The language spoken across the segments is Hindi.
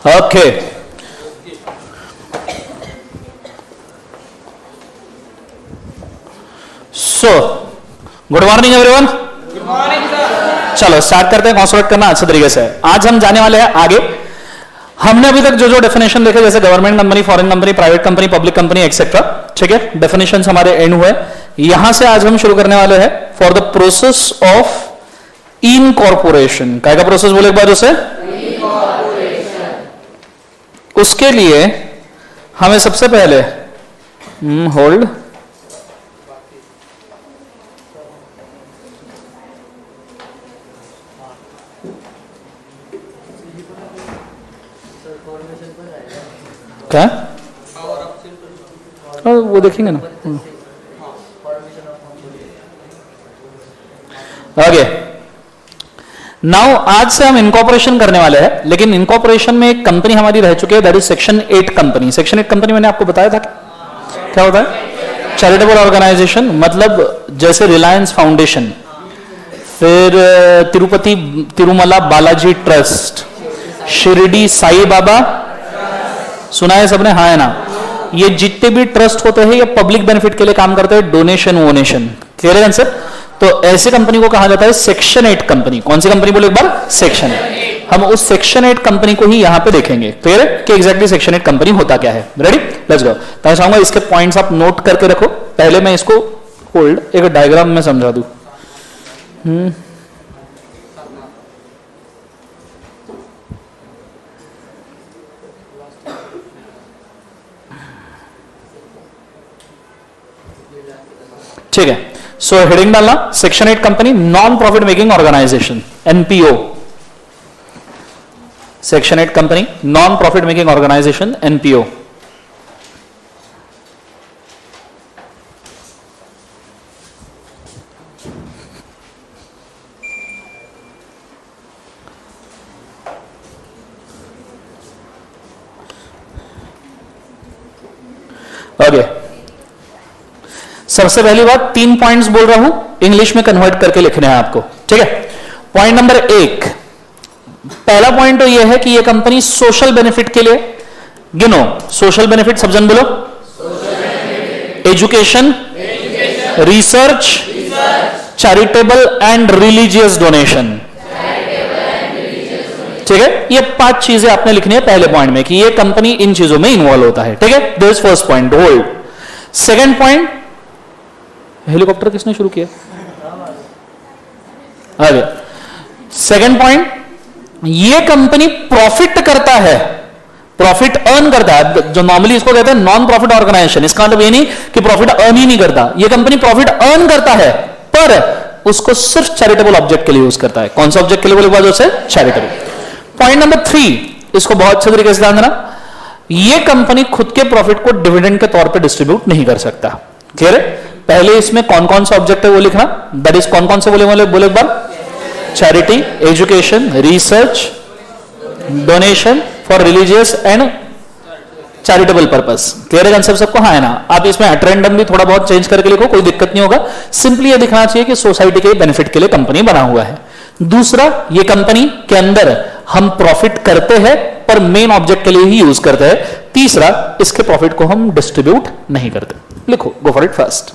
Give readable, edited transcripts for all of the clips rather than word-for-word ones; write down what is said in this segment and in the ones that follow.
Okay, so good morning everyone. Good morning sir. चलो स्टार्ट करते हैं कॉन्सेप्ट करना अच्छे तरीके से। आज हम जाने वाले हैं आगे। हमने अभी तक जो जो डेफिनेशन देखे, जैसे government company, foreign company, private company, public company etcetera, ठीक है, डेफिनेशन हमारे एंड हुए। यहां से आज हम शुरू करने वाले हैं for the process of incorporation. क्या का प्रोसेस बोले एक बार उसे? उसके लिए हमें सबसे पहले होल्ड क्या वो देखेंगे ना आगे। नाउ आज से हम इनकॉर्पोरेशन करने वाले हैं, लेकिन इनकॉर्पोरेशन में एक कंपनी हमारी रह चुकी है, that is section 8 company. Section 8 company मैंने आपको बताया था क्या होता है? चैरिटेबल ऑर्गेनाइजेशन, मतलब जैसे रिलायंस फाउंडेशन, फिर तिरुपति तिरुमला बालाजी ट्रस्ट, शिरडी साई बाबा, सुना है सबने? हाँ है ना? ये जितने भी ट्रस्ट होते हैं ये पब्लिक बेनिफिट के लिए काम करते हैं, डोनेशन वोनेशन, क्लियर है आंसर? तो ऐसे कंपनी को कहा जाता है सेक्शन 8 कंपनी। कौन सी कंपनी बोले एक बार? सेक्शन 8। हम उस सेक्शन 8 कंपनी को ही यहां पे देखेंगे, क्लियर है कि एग्जैक्टली सेक्शन 8 कंपनी होता क्या है। Ready, let's go. तो मैं चाहूंगा इसके पॉइंट्स आप नोट करके रखो। पहले मैं इसको होल्ड एक डायग्राम में समझा दूं। ठीक है, सो हेडिंग डालना section 8 company, non profit making organization, NPO. Section 8 company, non profit making organization, NPO. Okay, सबसे पहली बात 3 पॉइंट्स बोल रहा हूं, इंग्लिश में कन्वर्ट करके लिखने हैं आपको, ठीक है। पॉइंट नंबर 1, पहला पॉइंट तो यह है कि यह कंपनी सोशल बेनिफिट के लिए, गिनो सोशल बेनिफिट, सब जन बोलो। Education, research, charitable and religious donation, ठीक है। ये 5 चीजें आपने लिखनी है पहले पॉइंट में कि यह कंपनी इन चीजों में इन्वॉल्व होता है, ठीक है। This first point, hold. Second point, helicopter किसने शुरू किया? आगे। सेकेंड पॉइंट, ये कंपनी प्रॉफिट करता है, प्रॉफिट अर्न करता है। जो नॉर्मली इसको कहते हैं नॉन प्रॉफिट ऑर्गेनाइजेशन, इसका मतलब ये नहीं कि प्रॉफिट अर्न ही नहीं करता। ये कंपनी प्रॉफिट अर्न करता है पर उसको सिर्फ चैरिटेबल ऑब्जेक्ट के लिए यूज करता है। कौन सा ऑब्जेक्ट के लिए बोले बाद से? चैरिटेबल। पॉइंट नंबर 3, इसको बहुत अच्छे तरीके से ध्यान देना, ये कंपनी खुद के प्रॉफिट को डिविडेंड के तौर पर डिस्ट्रीब्यूट नहीं कर सकता, क्लियर है। पहले इसमें कौन कौन सा ऑब्जेक्ट है वो लिखना, दैट इज कौन कौन से बोले बोले एक बार? Charity, education, research, donation for religious and charitable purpose, clear है कंसेप्ट सबको? हाँ है ना? आप इसमें एट रैंडम भी थोड़ा बहुत चेंज करके लिखो, कोई दिक्कत नहीं होगा। सिंपली ये दिखना चाहिए कि सोसाइटी के बेनिफिट के लिए कंपनी बना हुआ है। दूसरा, ये कंपनी के अंदर हम प्रॉफिट करते हैं पर मेन ऑब्जेक्ट के लिए ही यूज करते हैं। तीसरा, इसके प्रॉफिट को हम डिस्ट्रीब्यूट नहीं करते। लिखो, गो फॉर इट फर्स्ट।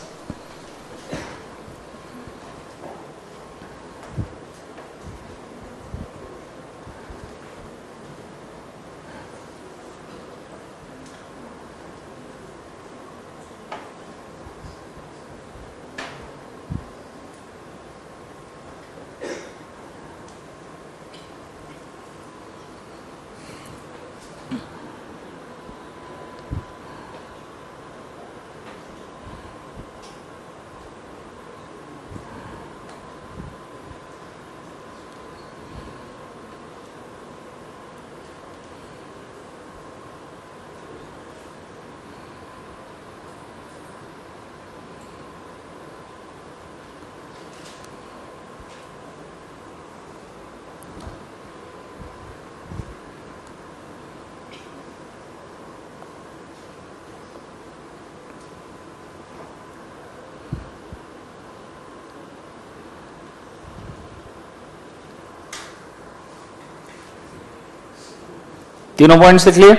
तीनों पॉइंट्स लिख लिए?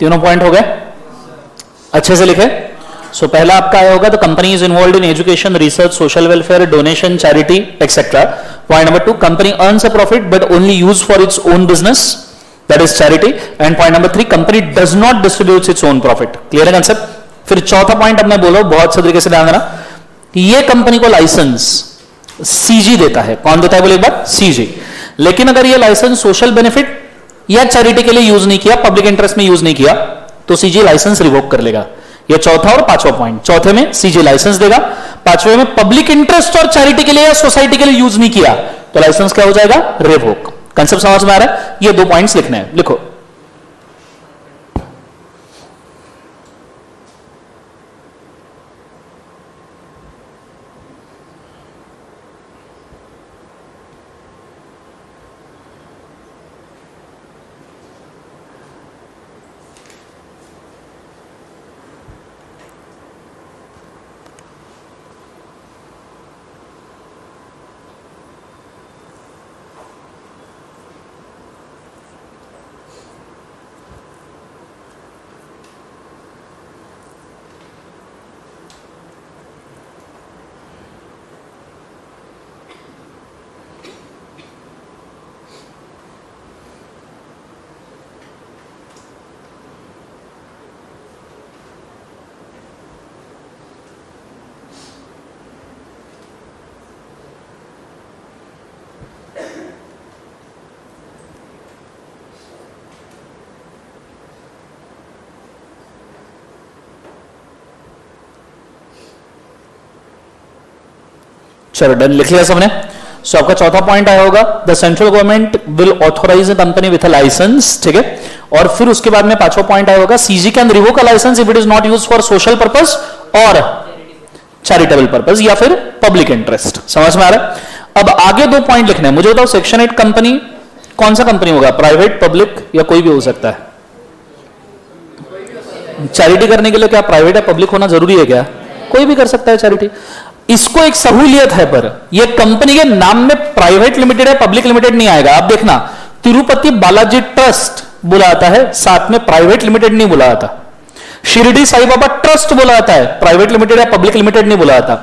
तीनों पॉइंट हो गए? अच्छे से लिखे। सो पहला आपका आया होगा, the company is involve in education, research, social welfare, donation, charity etcetera. Point number 2, company earns a profit but only use for its own business, that is charity. And point number 3, company does not distribute its own profit. Clear है कंसेप्ट? फिर चौथा पॉइंट अब मैं बोलो, बहुत अच्छे तरीके से ध्यान देना, ये कंपनी को लाइसेंस सीजी देता है। कौन देता है बोले एक बार? सीजी। लेकिन अगर ये लाइसेंस सोशल बेनिफिट या चैरिटी के लिए यूज नहीं किया, पब्लिक इंटरेस्ट में यूज नहीं किया, तो सीजी लाइसेंस रिवोक कर लेगा। ये चौथा और पांचवा पॉइंट। चौथे में सीजी लाइसेंस देगा, पांचवे में पब्लिक इंटरेस्ट और चैरिटी के लिए या सोसाइटी के लिए यूज नहीं किया तो लाइसेंस क्या हो जाएगा? रिवोक। कंसेप्ट समझ में आ रहा है? ये 2 पॉइंट्स लिखने हैं, लिखो। चलो डन, लिख लिया सबने? सो आपका चौथा पॉइंट आया होगा, the central government will authorize a company with a license, ठीक है। और फिर उसके बाद में पांचवा पॉइंट आया होगा, CG can revoke a license if it is not used for social purpose और चैरिटेबल पर्पस या फिर पब्लिक इंटरेस्ट। समझ में आ रहा है? अब आगे 2 पॉइंट लिखने हैं। मुझे बताओ, सेक्शन 8 कंपनी कौन सा कंपनी होगा? प्राइवेट, पब्लिक या कोई भी हो सकता है? चैरिटी करने के लिए क्या प्राइवेट या पब्लिक होना जरूरी है क्या? कोई भी कर सकता है चैरिटी। इसको एक सहूलियत है, पर यह कंपनी के नाम में प्राइवेट लिमिटेड है, पब्लिक लिमिटेड नहीं आएगा। आप देखना, तिरुपति बालाजी ट्रस्ट बोला आता है, साथ में प्राइवेट लिमिटेड नहीं बोला आता। शिरडी साई बाबा ट्रस्ट बोला आता है, प्राइवेट लिमिटेड या पब्लिक लिमिटेड नहीं बोला आता।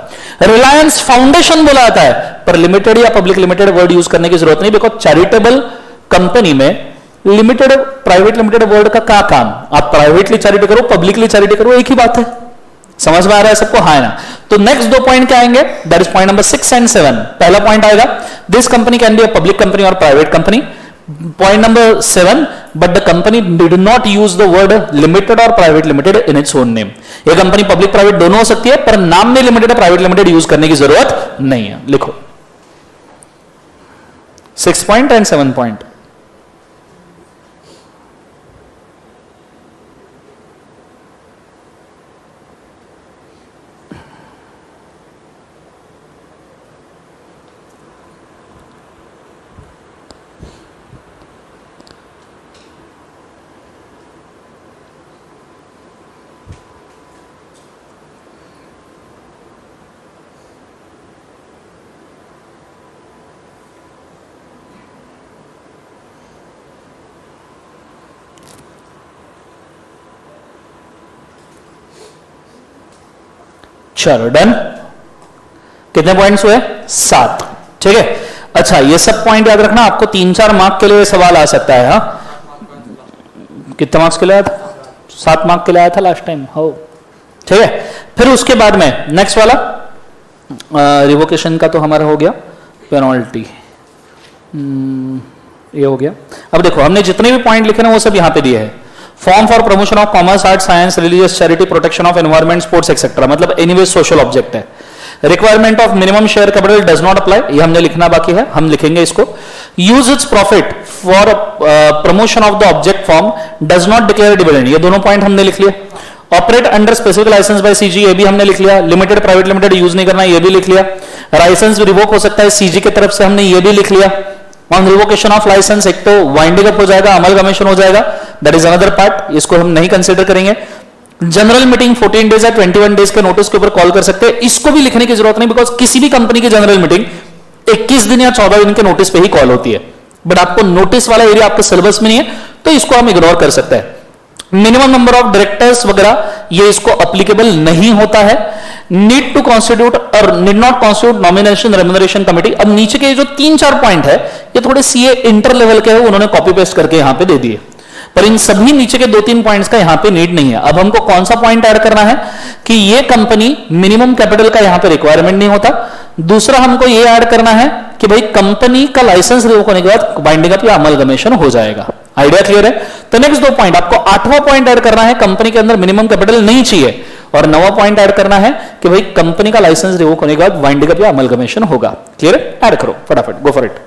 रिलायंस फाउंडेशन बोला आता है, पर लिमिटेड या पब्लिक लिमिटेड वर्ड यूज करने की जरूरत नहीं, बिकॉज चैरिटेबल कंपनी में लिमिटेड प्राइवेट लिमिटेड वर्ड का क्या काम? आप प्राइवेटली चैरिटी करो, पब्लिकली चैरिटी करो, एक ही बात है। समझ में आ रहा है सबको? हाँ ना? तो नेक्स्ट 2 पॉइंट क्या आएंगे? That is point number 6 and 7। पहला पॉइंट आएगा, this company can be a public company और private company. Point number 7, but the company did not use the word limited और private limited in its own name. ये कंपनी पब्लिक प्राइवेट दोनों हो सकती है, पर नाम में लिमिटेड और प्राइवेट लिमिटेड यूज करने की जरूरत नहीं है। लिखो 6 पॉइंट एंड 7 पॉइंट। चलो डन। कितने पॉइंट्स हुए? 7। ठीक है। अच्छा, ये सब पॉइंट याद रखना, आपको 3-4 मार्क के लिए सवाल आ सकता है। हाँ, कितने मार्क्स के लिए आया था? 7 मार्क के लिए आया था लास्ट टाइम। हो, ठीक है। फिर उसके बाद में नेक्स्ट वाला रिवोकेशन का तो हमारा हो गया, पेनल्टी ये हो गया। अब देखो, हमने जितने भी पॉइंट लिखे ना वो सब यहां पे दिए हैं। Form for promotion of commerce, art, science, religious, charity, protection of environment, sports etcetera, मतलब एनीवे सोशल ऑब्जेक्ट है। Requirement of minimum share capital does not apply, ये हमने लिखना बाकी है, हम लिखेंगे इसको. Use its profit for promotion of the object form, does not declare dividend, ये दोनों पॉइंट हमने लिख लिया. Operate under specific license by CG, ये भी हमने लिख लिया. लिमिटेड प्राइवेट लिमिटेड यूज नहीं करना, ये भी लिख लिया. लाइसेंस रिवोक हो सकता है सीजी की तरफ से, हमने ये भी लिख लिया. ऑन रिवोकेशन ऑफ लाइसेंस एक तो वाइंडिंग अप हो जाएगा, अमलगमेशन हो जाएगा, दैट इज अनदर पार्ट, इसको हम नहीं कंसीडर करेंगे. जनरल मीटिंग 14 डेज या 21 डेज के नोटिस के ऊपर कॉल कर सकते हैं, इसको भी लिखने की जरूरत नहीं, बिकॉज किसी भी कंपनी की जनरल मीटिंग 21 दिन या 14 दिन के नोटिस पे ही कॉल होती है. बट आपको नोटिस वाला एरिया आपके सिलेबस में नहीं है, तो इसको हम इग्नोर कर सकते हैं. मिनिमम नंबर ऑफ डायरेक्टर्स वगैरह ये इसको अप्लीकेबल नहीं होता है. नीड टू कॉन्स्टिट्यूट और need not constitute nomination remuneration committee. अब नीचे के जो 3-4 पॉइंट है ये थोड़े सीए इंटर लेवल के हैं, उन्होंने कॉपी पेस्ट करके यहां पे दे दिए, पर इन सभी नीचे के 2-3 पॉइंट्स का यहां पे नीड नहीं है. अब हमको कौन सा पॉइंट ऐड करना है कि ये कंपनी मिनिमम कैपिटल का यहां पे रिक्वायरमेंट नहीं होता. दूसरा हमको ये ऐड करना है कि भाई कंपनी का लाइसेंस रिवोक होने के बाद बाइंडिंग अप या अमलगमेशन हो जाएगा. आइडिया क्लियर है? तो नेक्स्ट 2 पॉइंट, आपको 8वां पॉइंट ऐड करना है कंपनी के अंदर मिनिमम कैपिटल नहीं चाहिए, और 9वां पॉइंट ऐड करना है कि भाई कंपनी का लाइसेंस रिवोक होने के बाद बाइंडिंग अप या अमलगमेशन होगा. क्लियर है? ऐड करो फटाफट, गो फॉर इट.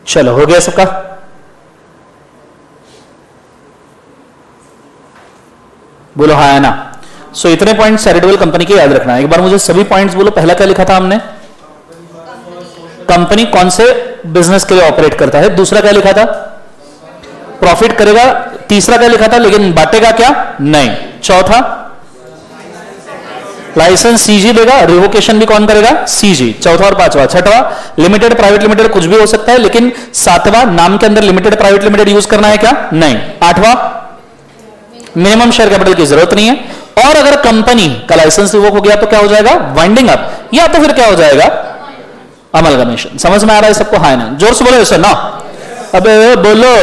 चलो, हो गया सबका? बोलो हाँ है ना. सो इतने पॉइंट चैरिटेबल कंपनी के याद रखना है. एक बार मुझे सभी पॉइंट्स बोलो. पहला क्या लिखा था हमने? कंपनी कौन से बिजनेस के लिए ऑपरेट करता है. दूसरा क्या लिखा था? प्रॉफिट करेगा. तीसरा क्या लिखा था? लेकिन बांटेगा क्या? नहीं. चौथा लाइसेंस सीजी देगा, रिवोकेशन भी कौन करेगा? सीजी. चौथा और पांचवा. छठवा लिमिटेड प्राइवेट लिमिटेड कुछ भी हो सकता है, लेकिन सातवां नाम के अंदर लिमिटेड प्राइवेट लिमिटेड यूज करना है क्या? नहीं. आठवां मिनिमम शेयर कैपिटल की जरूरत नहीं है. और अगर कंपनी का लाइसेंस रिवोक हो गया तो क्या हो जाएगा? वाइंडिंग अप, या तो फिर क्या हो जाएगा? अमलगमेशन. समझ में आ रहा है सबको? हाँ ना? जोर से बोलो ऐसा ना. अबे बोलो.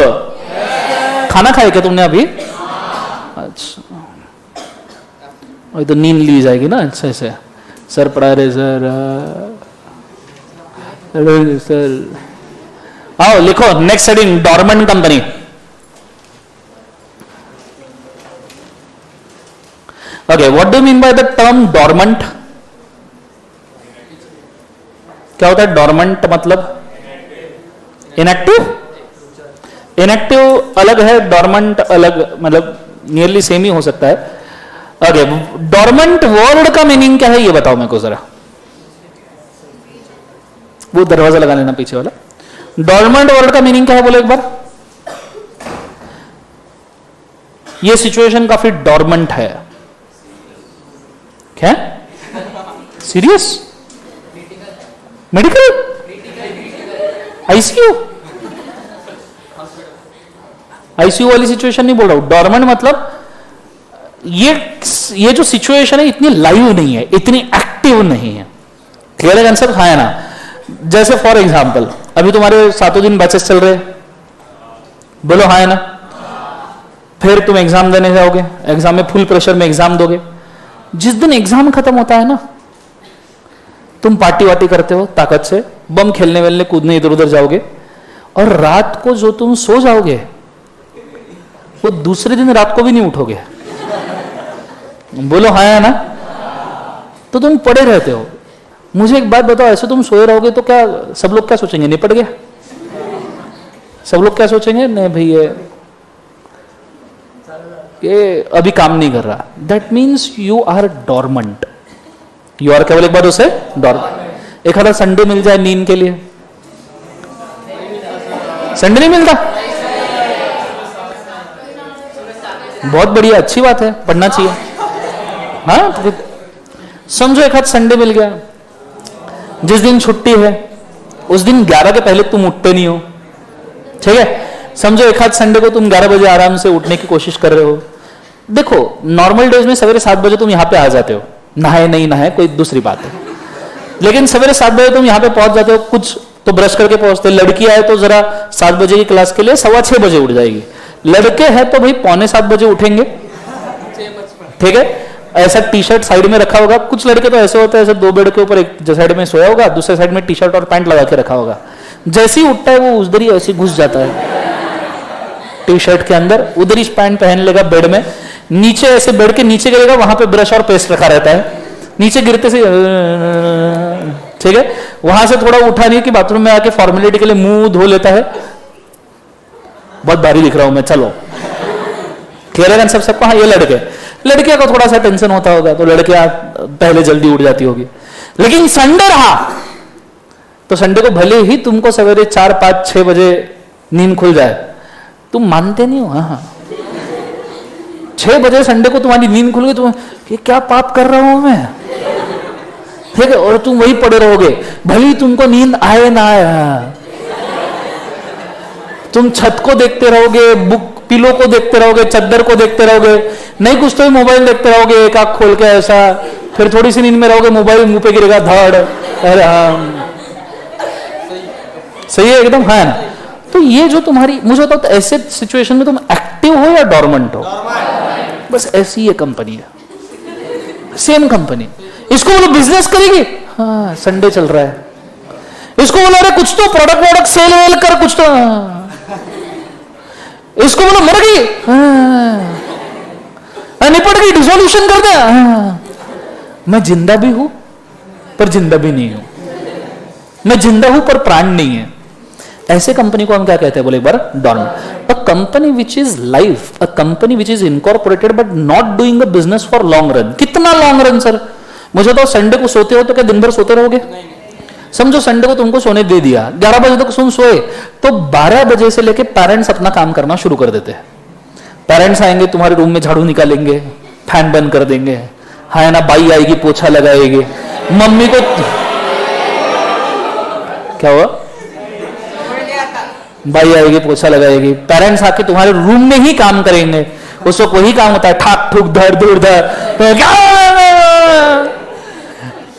खाना खाए क्या तुमने अभी? अच्छा, तो नींद ली जाएगी ना अच्छे से. सर पढ़ा रहे सर. सर आओ लिखो. Next heading dormant company. Okay, what do mean by the term dormant? क्या होता है डॉर्मेंट? मतलब इनएक्टिव. इनएक्टिव अलग है, डॉर्मेंट अलग, मतलब नियरली सेम ही हो सकता है. ओके, डॉर्मेंट वर्ड का मीनिंग क्या है ये बताओ मेरे को जरा. वो दरवाजा लगा लेना पीछे वाला. डॉर्मेंट वर्ड का मीनिंग क्या है बोलो एक बार. ये सिचुएशन काफी डॉर्मेंट है. क्या? सीरियस? मेडिकल? आईसीयू? आईसीयू वाली सिचुएशन नहीं बोल रहा हूं. डॉर्मेंट मतलब ये जो सिचुएशन है इतनी लाइव नहीं है, इतनी एक्टिव नहीं है. क्लियर है आंसर? हाँ है ना? जैसे फॉर एग्जांपल अभी तुम्हारे 7 दिन बैचेस चल रहे. बोलो हाँ है ना? फिर तुम एग्जाम देने जाओगे, एग्जाम में फुल प्रेशर में एग्जाम दोगे. जिस दिन एग्जाम खत्म होता है ना, तुम पार्टी वार्टी करते हो ताकत से, बम खेलने वेलने कूदने इधर उधर जाओगे, और रात को जो तुम सो जाओगे वो दूसरे दिन रात को भी नहीं उठोगे. बोलो हाँ है ना? तो तुम पड़े रहते हो. मुझे एक बात बताओ, ऐसे तुम सोए रहोगे तो क्या सब लोग क्या सोचेंगे? निपट गया. सब लोग क्या सोचेंगे? नहीं भाई ये अभी काम नहीं कर रहा. That means you are dormant. You are केवल एक बार उसे डॉर्मेंट. एक आधा संडे मिल जाए नींद के लिए. संडे नहीं मिलता? बहुत बढ़िया, अच्छी बात है, पढ़ना चाहिए. हाँ तो समझो एक हाथ संडे मिल गया. जिस दिन छुट्टी है उस दिन 11 के पहले तुम उठते नहीं हो. ठीक है? समझो एक आध संडे को तुम 11 बजे आराम से उठने की कोशिश कर रहे हो। देखो नॉर्मल डेज में सवेरे 7 बजे तुम यहां पे आ जाते हो, नहाए नहीं नहाए कोई दूसरी बात है, लेकिन सवेरे 7 बजे तुम यहां पे पहुंच जाते हो, कुछ तो ब्रश करके पहुंचते। लड़की आए तो जरा 7 बजे की क्लास के लिए 6:15 बजे उठ जाएगी, लड़के हैं तो भाई 6:45 बजे उठेंगे, ठीक है। ऐसा टी शर्ट साइड में रखा होगा, कुछ लड़के तो ऐसे होते हैं ऐसे 2 बेड के ऊपर एक साइड में सोया होगा, दूसरे साइड में टी शर्ट और पैंट लगा के रखा होगा, जैसे ही उठता है वो उधर ही ऐसे घुस जाता है टी शर्ट के अंदर, उधर ही पैंट पहन लेगा बेड में, नीचे ऐसे बेड के नीचे गिरेगा, वहां पे ब्रश और पेस्ट रखा रहता है, नीचे गिरते से ठीक है, वहां से थोड़ा उठा नहीं कि बाथरूम में आके फॉर्मेलिटी के लिए मुंह धो लेता है, बहुत भारी दिख रहा हूं मैं, चलो क्लियर है सबको। हाँ ये लड़कियां को थोड़ा सा टेंशन होता होगा तो लड़कियां पहले जल्दी उठ जाती होगी, लेकिन संडे रहा तो संडे को भले ही तुमको सवेरे 4, 5, 6 बजे नींद खुल जाए, तुम मानते नहीं हो। हाँ 6 बजे संडे को तुम्हारी नींद खुल गई, तुम ये क्या पाप कर रहा हूं मैं, ठीक है, और तुम वही पड़े रहोगे, भले ही तुमको नींद आए ना आए, तुम छत को देखते रहोगे, बुक पिलो को देखते रहोगे, चद्दर को देखते रहोगे, नहीं कुछ तो मोबाइल देखते रहोगे एक आंख खोल के ऐसा, फिर थोड़ी सी नींद में रहोगे, मोबाइल मुंह पे गिरेगा धड़, अरे हाँ सही है एकदम, है ना। तो ये जो तुम्हारी, मुझे बताओ तो ऐसे सिचुएशन में तुम एक्टिव हो या डोरमेंट हो, बस ऐसी ये कंपनी है, सेम कंपनी। इसको बोलो बिजनेस करेगी, हाँ संडे चल रहा है, इसको बोलो अरे कुछ तो प्रोडक्ट सेल वेल कर, कुछ तो, इसको बोलो मर गई, निपट गई, डिसोल्यूशन कर दे, मैं जिंदा भी हूं पर जिंदा भी नहीं हूं, मैं जिंदा हूं पर प्राण नहीं है। ऐसे कंपनी को हम क्या कहते हैं, बोले एक बार, dormant. A company which is live, a company which is incorporated but not doing a business for long run. कितना लॉन्ग रन सर, मुझे तो संडे को सोते हो तो क्या दिन भर सोते रहोगे? समझो संडे को तुमको सोने दे दिया, 11 बजे तक तुम सोए, तो 12 बजे से लेके पेरेंट्स अपना काम करना शुरू कर देते हैं। पेरेंट्स आएंगे, तुम्हारे रूम में झाड़ू निकालेंगे, फैन बंद कर देंगे, है ना, बाई आएगी पोछा लगाएगी, मम्मी को क्या हुआ, बाई आएगी पोछा लगाएगी, पेरेंट्स आके तुम्हारे रूम में ही काम करेंगे, उसको कोई काम होता है ठाक ठुक धड़ धुड़ धड़।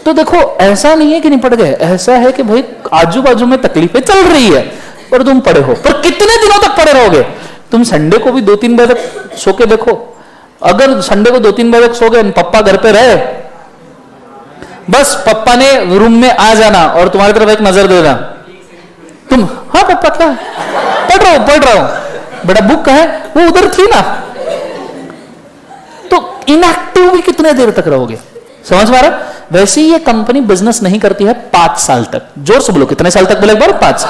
तो देखो ऐसा नहीं है कि निपट गए, ऐसा है कि भाई आजू बाजू में तकलीफें चल रही है पर तुम पड़े हो। पर कितने दिनों तक पड़े रहोगे? तुम संडे को भी 2-3 बजे तक सो के देखो, अगर संडे को 2-3 बजे तक सो गए, पप्पा घर पे रहे, बस पप्पा ने रूम में आ जाना और तुम्हारी तरफ एक नजर देना, तुम हाँ पप्पा क्या पढ़ रहा हूं बेटा, बुक कहाँ है, वो उधर थी ना। तो इनएक्टिव भी कितने देर तक रहोगे? समझ पा रहा? वैसे ही ये कंपनी बिजनेस नहीं करती है 5 साल तक। जोर से बोलो कितने साल तक, बोले एक बार 5।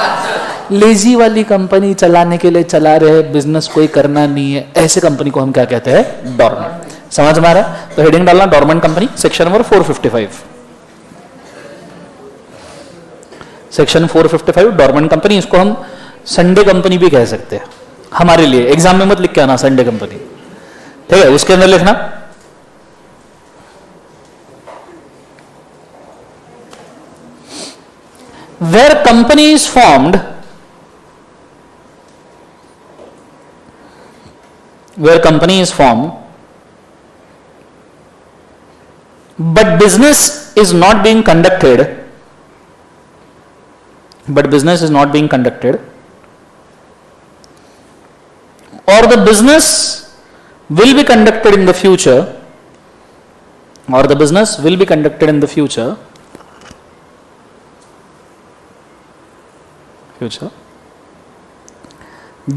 लेजी वाली कंपनी चलाने के लिए चला रहे, बिजनेस कोई करना नहीं है, ऐसे कंपनी को हम क्या कहते हैं? डॉर्मेंट। समझ में आ रहा है? तो हेडिंग डालना dormant company, section number 455, section 455 dormant company. इसको हम संडे कंपनी भी कह सकते हैं हमारे लिए। एग्जाम में मत लिख के आना संडे कंपनी, ठीक है, उसके अंदर लिखना where company is formed, but business is not being conducted, or the business will be conducted in the future,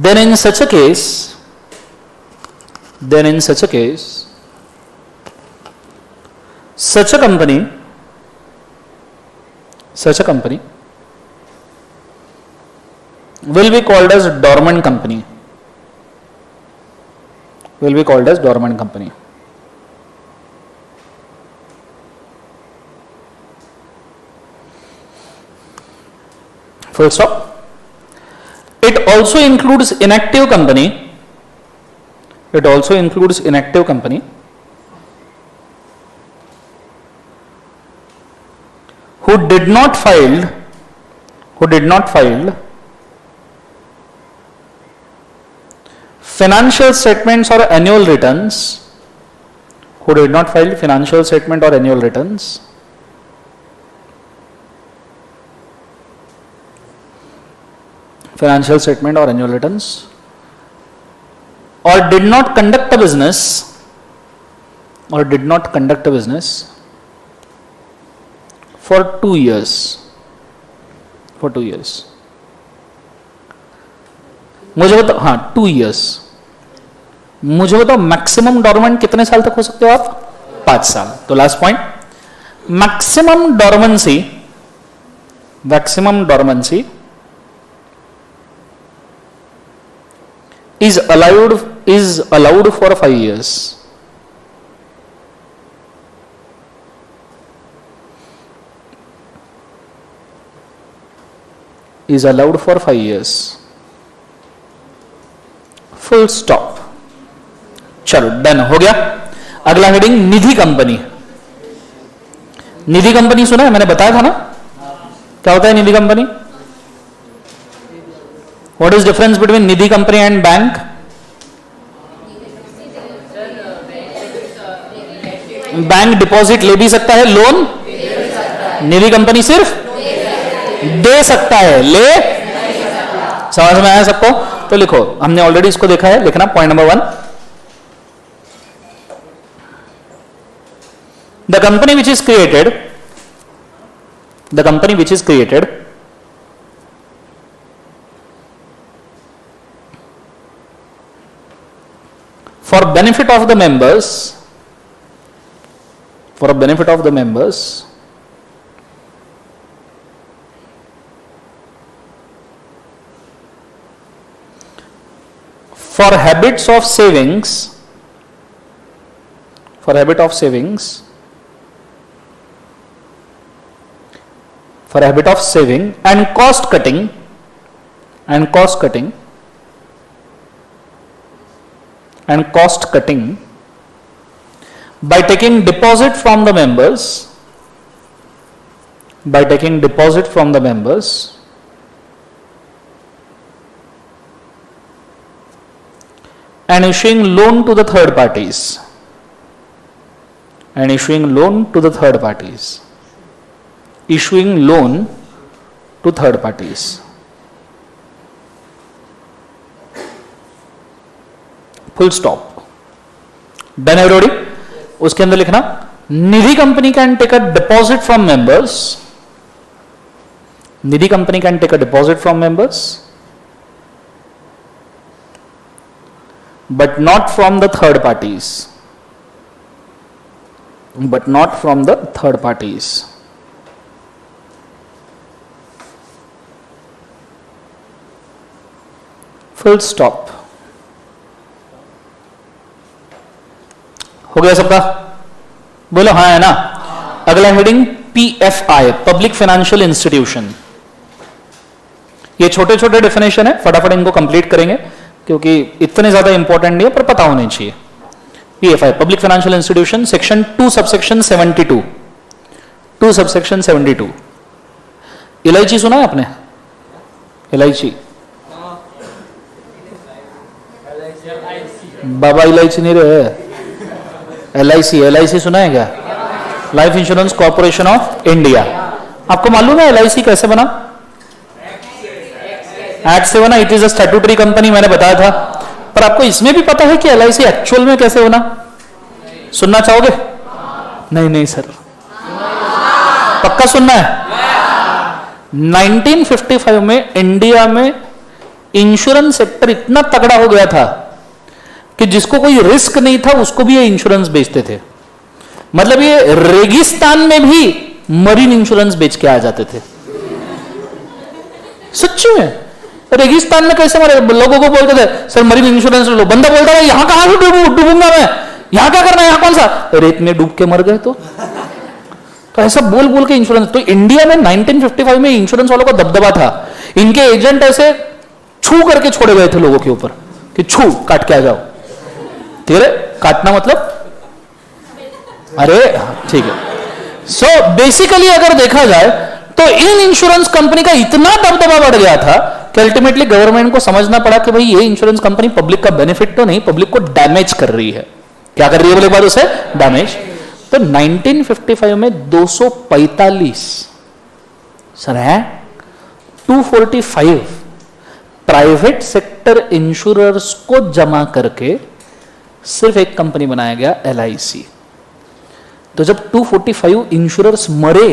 then in such a case such a company will be called as dormant company, full stop. It also includes inactive company, who did not file financial statements or annual returns, who did not file financial statement or annual returns, financial statement or annual returns, or did not conduct a business, or did not conduct a business for 2 years, for 2 years. मुझे बताओ, हाँ 2 years. मुझे बताओ मैक्सिमम डॉर्मेंट कितने साल तक हो सकते हो आप? 5 साल. तो last point, maximum dormancy, maximum dormancy is allowed for 5 years. Is allowed for 5 years. Full stop. चलो डन हो गया. अगला heading Nidhi company. Nidhi company सुना है, मैंने बताया था ना क्या होता है Nidhi company. What is difference between Nidhi company and bank? Bank deposit ले भी सकता है, लोन. निधि कंपनी सिर्फ दे सकता है, ले. समझ में आया सबको? तो लिखो, हमने ऑलरेडी इसको देखा है, लिखना point number 1. The company which is created for benefit of the members, for benefit of the members, for habits of savings, for habit of savings, for habit of saving and cost cutting, and cost cutting, and cost cutting by taking deposit from the members, by taking deposit from the members and issuing loan to the third parties, and issuing loan to the third parties, issuing loan to third parties. Full stop. Done everybody. उसके अंदर लिखना Nidhi company can take a deposit from members, Nidhi company can take a deposit from members but not from the third parties, but not from the third parties. Full stop. हो गया सबका? बोलो हाँ है ना. अगला heading PFI, public financial institution. ये छोटे छोटे डेफिनेशन है, फटाफट इनको कंप्लीट करेंगे क्योंकि इतने ज्यादा इंपॉर्टेंट नहीं है, पर पता होने चाहिए. PFI, public financial institution, section 2 subsection 72, 2 subsection 72. LIC सुना है आपने? LIC बाबा LIC नहीं रहे. LIC सुना है क्या? Life insurance corporation of India. आपको मालूम है LIC कैसे बना? एक्ट से बना. It is a statutory company, मैंने बताया था. पर आपको इसमें भी पता है कि LIC एक्चुअल में कैसे बना? सुनना चाहोगे? नहीं सर, पक्का सुनना है. 1955 में इंडिया में इंश्योरेंस सेक्टर इतना तगड़ा हो गया था कि जिसको कोई रिस्क नहीं था उसको भी ये इंश्योरेंस बेचते थे. मतलब ये रेगिस्तान में भी मरीन इंश्योरेंस बेच के आ जाते थे. सच्ची में रेगिस्तान में कैसे मरे? लोगों को बोलते थे सर मरीन इंश्योरेंस लो. बंदा बोलता है यहां कहां से डूबूंगा मैं, यहां क्या करना है, यहां कौन सा, रेत में डूब के मर गए. तो ऐसा बोल बोल के इंश्योरेंस. तो इंडिया में 1955 में इंश्योरेंस वालों का दबदबा था. इनके एजेंट ऐसे छू करके छोड़े गए थे लोगों के ऊपर कि छू काट के आ जाओ. तेरे काटना मतलब अरे ठीक है. सो बेसिकली अगर देखा जाए तो इन इंश्योरेंस कंपनी का इतना दबदबा बढ़ गया था कि अल्टीमेटली गवर्नमेंट को समझना पड़ा कि भाई ये इंश्योरेंस कंपनी पब्लिक का बेनिफिट तो नहीं, पब्लिक को डैमेज कर रही है। क्या कर रही है बोले बाद उसे? डैमेज। तो 1955 में 245 सर है 245 प्राइवेट सेक्टर इंश्योरर्स को जमा करके सिर्फ एक कंपनी बनाया गया, LIC। तो जब 245 इंश्योरर्स मरे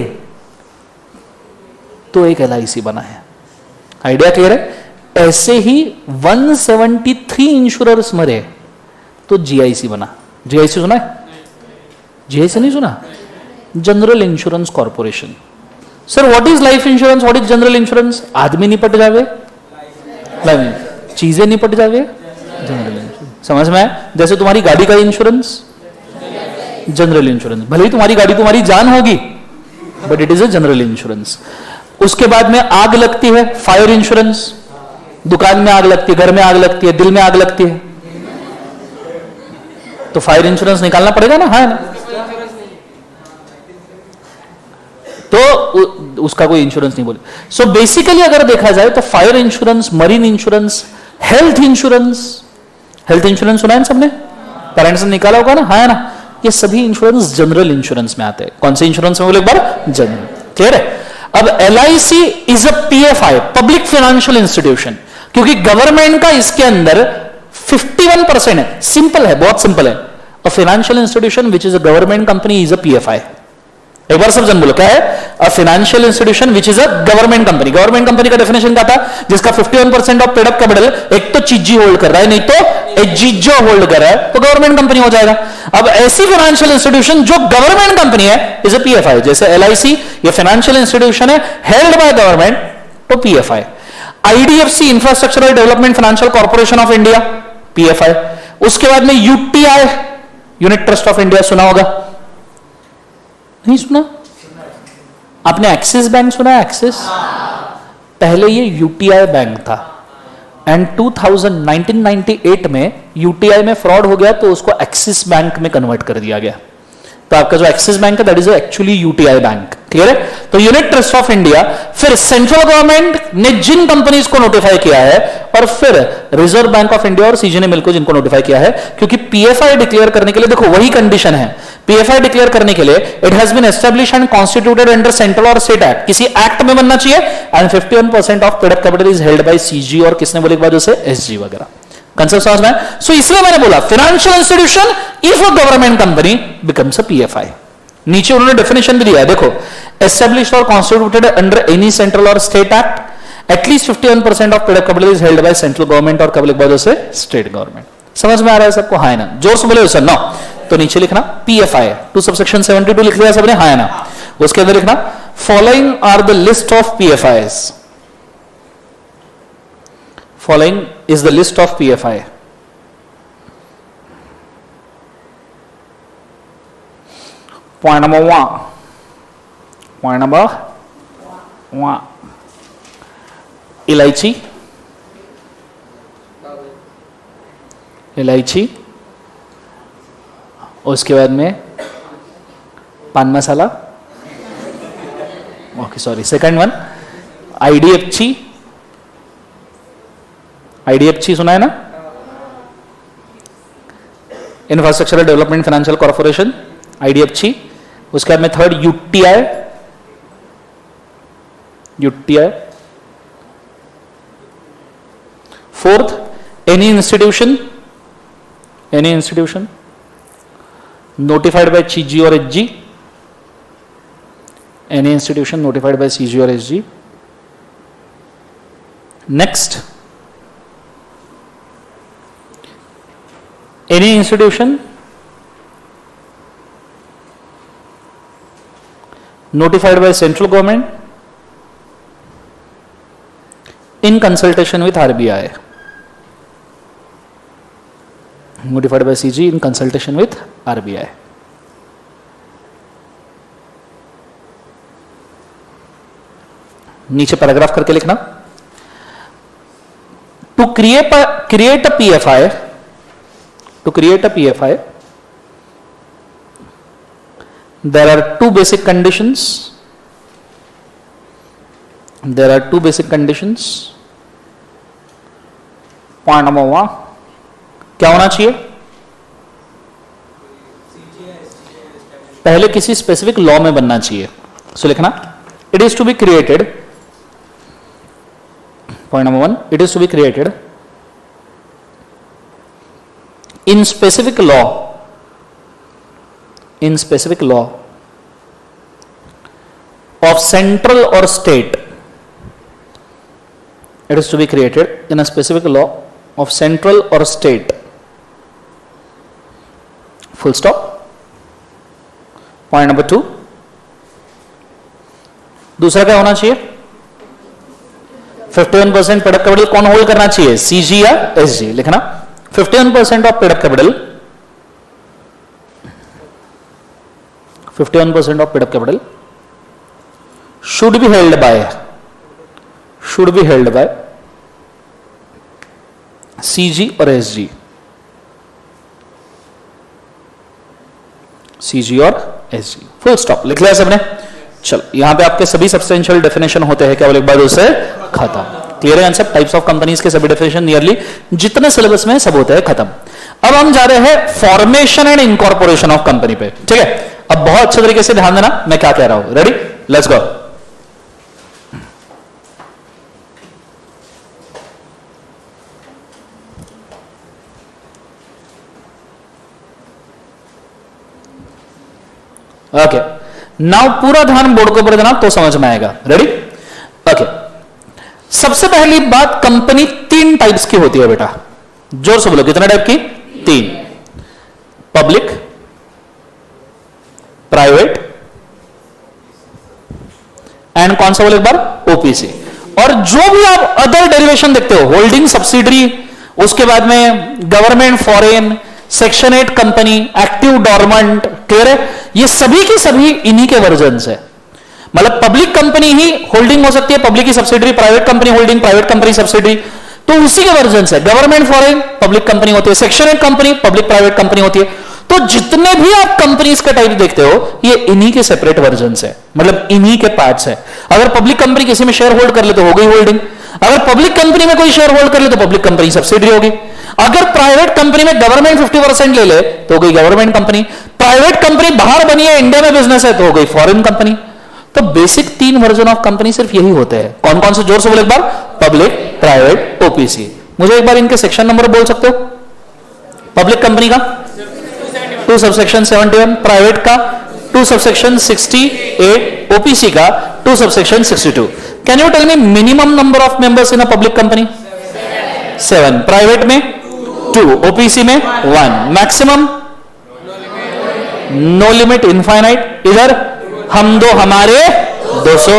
तो एक LIC बना है। आइडिया क्लियर है? ऐसे ही 173 इंश्योरर्स मरे तो GIC बना। GIC सुना है? GIC नहीं सुना? General insurance corporation. Sir what is life insurance, what is general insurance? आदमी निपट जावे, चीजें निपट जावे, जनरल इंश्योरेंस। समझ में आया? जैसे तुम्हारी गाड़ी का इंश्योरेंस जनरल इंश्योरेंस, भले ही तुम्हारी गाड़ी तुम्हारी जान होगी but it is a general insurance. उसके बाद में आग लगती है, फायर इंश्योरेंस। दुकान में आग लगती है, घर में आग लगती है, दिल में आग लगती है, तो फायर इंश्योरेंस निकालना पड़ेगा ना, है ना? तो उसका कोई इंश्योरेंस नहीं बोले। सो बेसिकली अगर देखा जाए तो fire insurance, marine insurance, health insurance, health insurance सुना है सबने? पेरेंट्स ने निकाला होगा ना, है ना? ये सभी इंश्योरेंस जनरल इंश्योरेंस में आते हैं। कौन से इंश्योरेंस में बोले एक बार? जनरल। क्लियर है? अब LIC is a PFI, public financial institution, क्योंकि गवर्नमेंट का इसके अंदर 51% है। सिंपल है, बहुत सिंपल है। A financial institution which is a government company is a PFI। एक बार सब जन बोलो क्या है? A financial institution which is a government company. Government company का डेफिनेशन क्या था? जिसका 51% ऑफ पेड अप कैपिटल एक तो चीजी होल्ड कर रहा है, नहीं तो एजीजो होल्ड कर रहा है, तो गवर्नमेंट कंपनी हो जाएगा। अब ऐसी फाइनेंशियल इंस्टीट्यूशन जो गवर्नमेंट कंपनी है इज अ PFI। जैसे LIC ये फाइनेंशियल इंस्टीट्यूशन है हेल्ड बाय गवर्नमेंट, तो PFI। IDFC infrastructural development financial corporation of India, PFI। उसके बाद में UTI unit trust of India, सुना होगा? नहीं सुना? आपने एक्सिस बैंक सुना है? एक्सिस पहले ये UTI बैंक था एंड 1998 में UTI में फ्रॉड हो गया तो उसको एक्सिस बैंक में कन्वर्ट कर दिया गया। तो आपका जो एक्सिस बैंक है that is actually UTI bank. Clear है? तो यूनिट ट्रस्ट ऑफ इंडिया, फिर सेंट्रल गवर्नमेंट ने जिन कंपनीज को नोटिफाई किया है, और फिर रिजर्व बैंक ऑफ इंडिया और CGN मिल को जिनको नोटिफाई किया है, क्योंकि PFI डिक्लेयर करने के लिए देखो वही कंडीशन है। PFI डिक्लेयर करने के लिए it has been established and constituted under central और स्टेट एक्ट, किसी एक्ट में बनना चाहिए, and 51% of paid up capital is held by CG, और किसने बोले एक बार उसे? SG वगैरह। कंसेप्ट समझ में? सो इसलिए मैंने बोला financial institution if a government company becomes a PFI। नीचे उन्होंने डेफिनेशन भी दिया है, देखो, एस्टैब्लिश्ड और कॉन्स्टिट्यूटेड अंडर एनी सेंट्रल और state act, at least 51% of paid up capital is held by central government और पब्लिक बाय से स्टेट गवर्नमेंट। समझ में आ रहा है सबको? हाँ ना? जोर से बोले सर नो, तो नीचे लिखना PFI टू सबसेक्शन 72 लिख दिया सबने, हाँ ना? उसके अंदर लिखना following are the list of PFIs, following is the list of PFI. Point number 1. Point number 1. इलायची, इलायची, उसके बाद में paan masala, okay sorry, second one IDFC सुना है ना? Infrastructural development financial corporation, IDFC। उसके बाद में third UTI। Fourth any institution notified by CG और SG, any institution notified by CG और SG। Next any institution notified by central government in consultation with RBI, notified by CG in consultation with RBI। नीचे पैराग्राफ करके लिखना, to create a PFI, to create a PFI there are two basic conditions, point number 1 क्या होना चाहिए? पहले किसी स्पेसिफिक लॉ में बनना चाहिए। सो लिखना it is to be created, point number 1, it is to be created in specific law of central or state. It is to be created in a specific law of central or state, full stop. Point number 2, दूसरा क्या होना चाहिए? 51% पेड अप कैपिटल कौन होल्ड करना चाहिए, सीजी या एसजी? लिखना 51% of paid up capital, 51% of paid up capital should be held by CG और SG, CG और SG, फुल स्टॉप। लिख लिया सबने? चलो यहां पे आपके सभी सब्सटेंशियल डेफिनेशन होते हैं केवल एक बार उसे खत्म। क्लियर है आंसर? टाइप्स ऑफ कंपनीज के सभी डेफिनेशन नियरली जितने सिलेबस में सब होते हैं खत्म। अब हम जा रहे हैं formation and incorporation of company पे, ठीक है? अब बहुत अच्छे तरीके से ध्यान देना मैं क्या कह रहा हूं। Ready, let's go. Okay, now पूरा ध्यान बोर्ड के ऊपर देना तो समझ में आएगा। रेडी? ओके, सबसे पहली बात, कंपनी 3 टाइप्स की होती है बेटा। जोर से बोलो, कितने टाइप की? 3, पब्लिक, प्राइवेट एंड कौन सा बोले एक बार? ओपीसी। और जो भी आप अदर डेरिवेशन देखते हो, होल्डिंग सब्सिडरी, उसके बाद में government foreign, section 8 company, active dormant, clear है? ये सभी की सभी इन्हीं के वर्जन है। मतलब पब्लिक कंपनी ही होल्डिंग हो सकती है, पब्लिक की subsidiary, private company holding, private company subsidiary, तो उसी के वर्जन है। गवर्नमेंट फॉरेन पब्लिक कंपनी होती है, section 8 company public private company होती है। तो जितने भी आप कंपनीज का टाइप देखते हो ये इन्हीं के सेपरेट वर्जन है, मतलब इन्हीं के पार्ट्स है। अगर पब्लिक कंपनी किसी में शेयर होल्ड कर ले तो हो गई होल्डिंग, अगर पब्लिक कंपनी में कोई शेयर होल्ड कर ले तो पब्लिक कंपनी सब्सिडरी होगी, अगर प्राइवेट कंपनी में गवर्नमेंट 50% ले ले तो हो गई गवर्नमेंट कंपनी, प्राइवेट कंपनी बाहर बनी है, इंडिया में बिजनेस है तो हो गई फॉरेन कंपनी। तो बेसिक 3 वर्जन ऑफ कंपनी सिर्फ यही होते हैं। कौन कौन से? जोर से बोले एक बार। Public, private, OPC. मुझे एक बार इनके सेक्शन नंबर बोल सकते हो? पब्लिक कंपनी का 2 सबसेक्शन 71, प्राइवेट का 2 सबसेक्शन 68, ओपीसी का 2 subsection 62। Can you tell me minimum number of members in a public company? 7, private में 2, ओपीसी में 1, मैक्सिमम नो लिमिट, इनफाइनाइट। इधर हम दो हमारे 200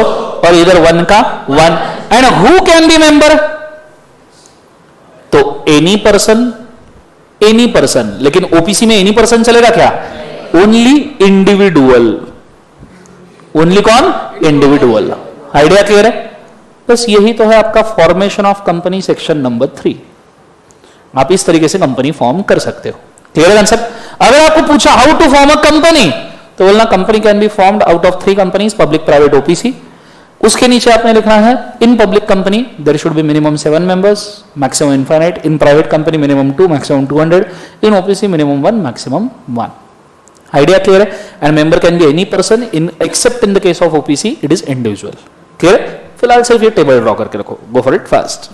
और इधर 1 का 1। And who can be member? तो एनी पर्सन, लेकिन ओपीसी में एनी पर्सन चलेगा क्या? Only individual. ओनली कौन? इंडिविजुअल। आइडिया क्लियर है? बस यही तो है आपका formation of company section number 3। आप इस तरीके से कंपनी फॉर्म कर सकते हो। क्लियर है कंसेप्ट? अगर आपको पूछा how to form a company तो बोलना company can be formed out of 3 companies, public, private, OPC. उसके नीचे आपने लिखना है in public company there should be minimum 7 members, maximum infinite. In private company minimum 2, maximum 200। In OPC minimum 1, maximum 1। Idea clear है? And member can be any person in except in the case of OPC it is individual. Clear है? फिलहाल सिर्फ ये टेबल ड्रॉ करके रखो। Go for it fast.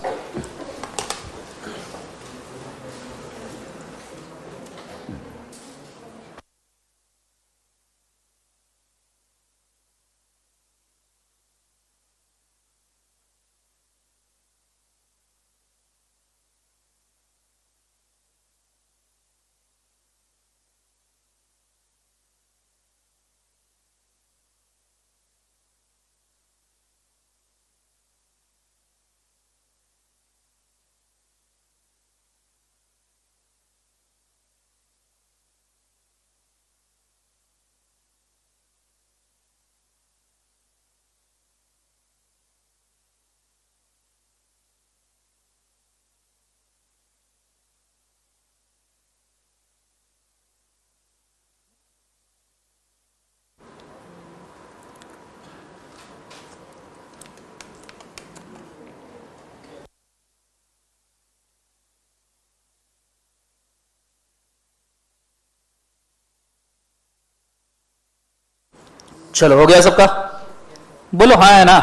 चलो हो गया सबका, बोलो हाँ है ना,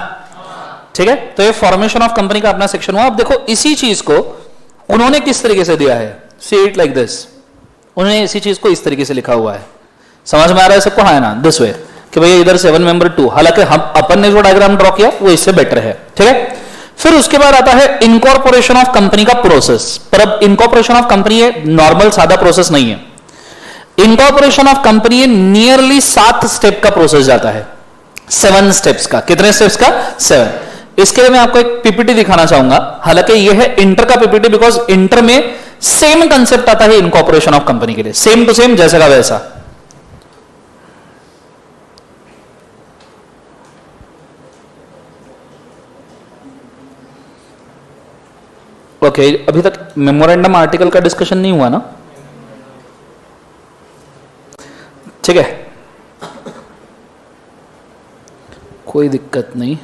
ठीक है। तो ये फॉर्मेशन ऑफ कंपनी का अपना सेक्शन हुआ। अब देखो इसी चीज को उन्होंने किस तरीके से दिया है, सी इट लाइक दिस, उन्होंने इसी चीज को इस तरीके से लिखा हुआ है, समझ में आ रहा है सबको, हाँ है ना, दिस वे कि भैया इधर 7 मेंबर 2, हालांकि हम अपन ने जो डायग्राम ड्रॉ किया वो इससे बेटर है, ठीक है। फिर उसके बाद आता है इनकॉर्पोरेशन ऑफ कंपनी का प्रोसेस। पर अब इनकॉर्पोरेशन ऑफ कंपनी ये नॉर्मल सादा प्रोसेस नहीं है, incorporation of company nearly 7 step का प्रोसेस जाता है, 7 स्टेप्स का। कितने स्टेप्स का? 7। इसके लिए मैं आपको एक पीपीटी दिखाना चाहूंगा, हालांकि यह है इंटर का पीपीटी, बिकॉज इंटर में सेम कंसेप्ट आता है इनकॉर्पोरेशन ऑफ कंपनी के लिए, सेम टू सेम जैसे का वैसा। ओके अभी तक मेमोरेंडम आर्टिकल का डिस्कशन नहीं हुआ ना, ठीक है, कोई दिक्कत नहीं,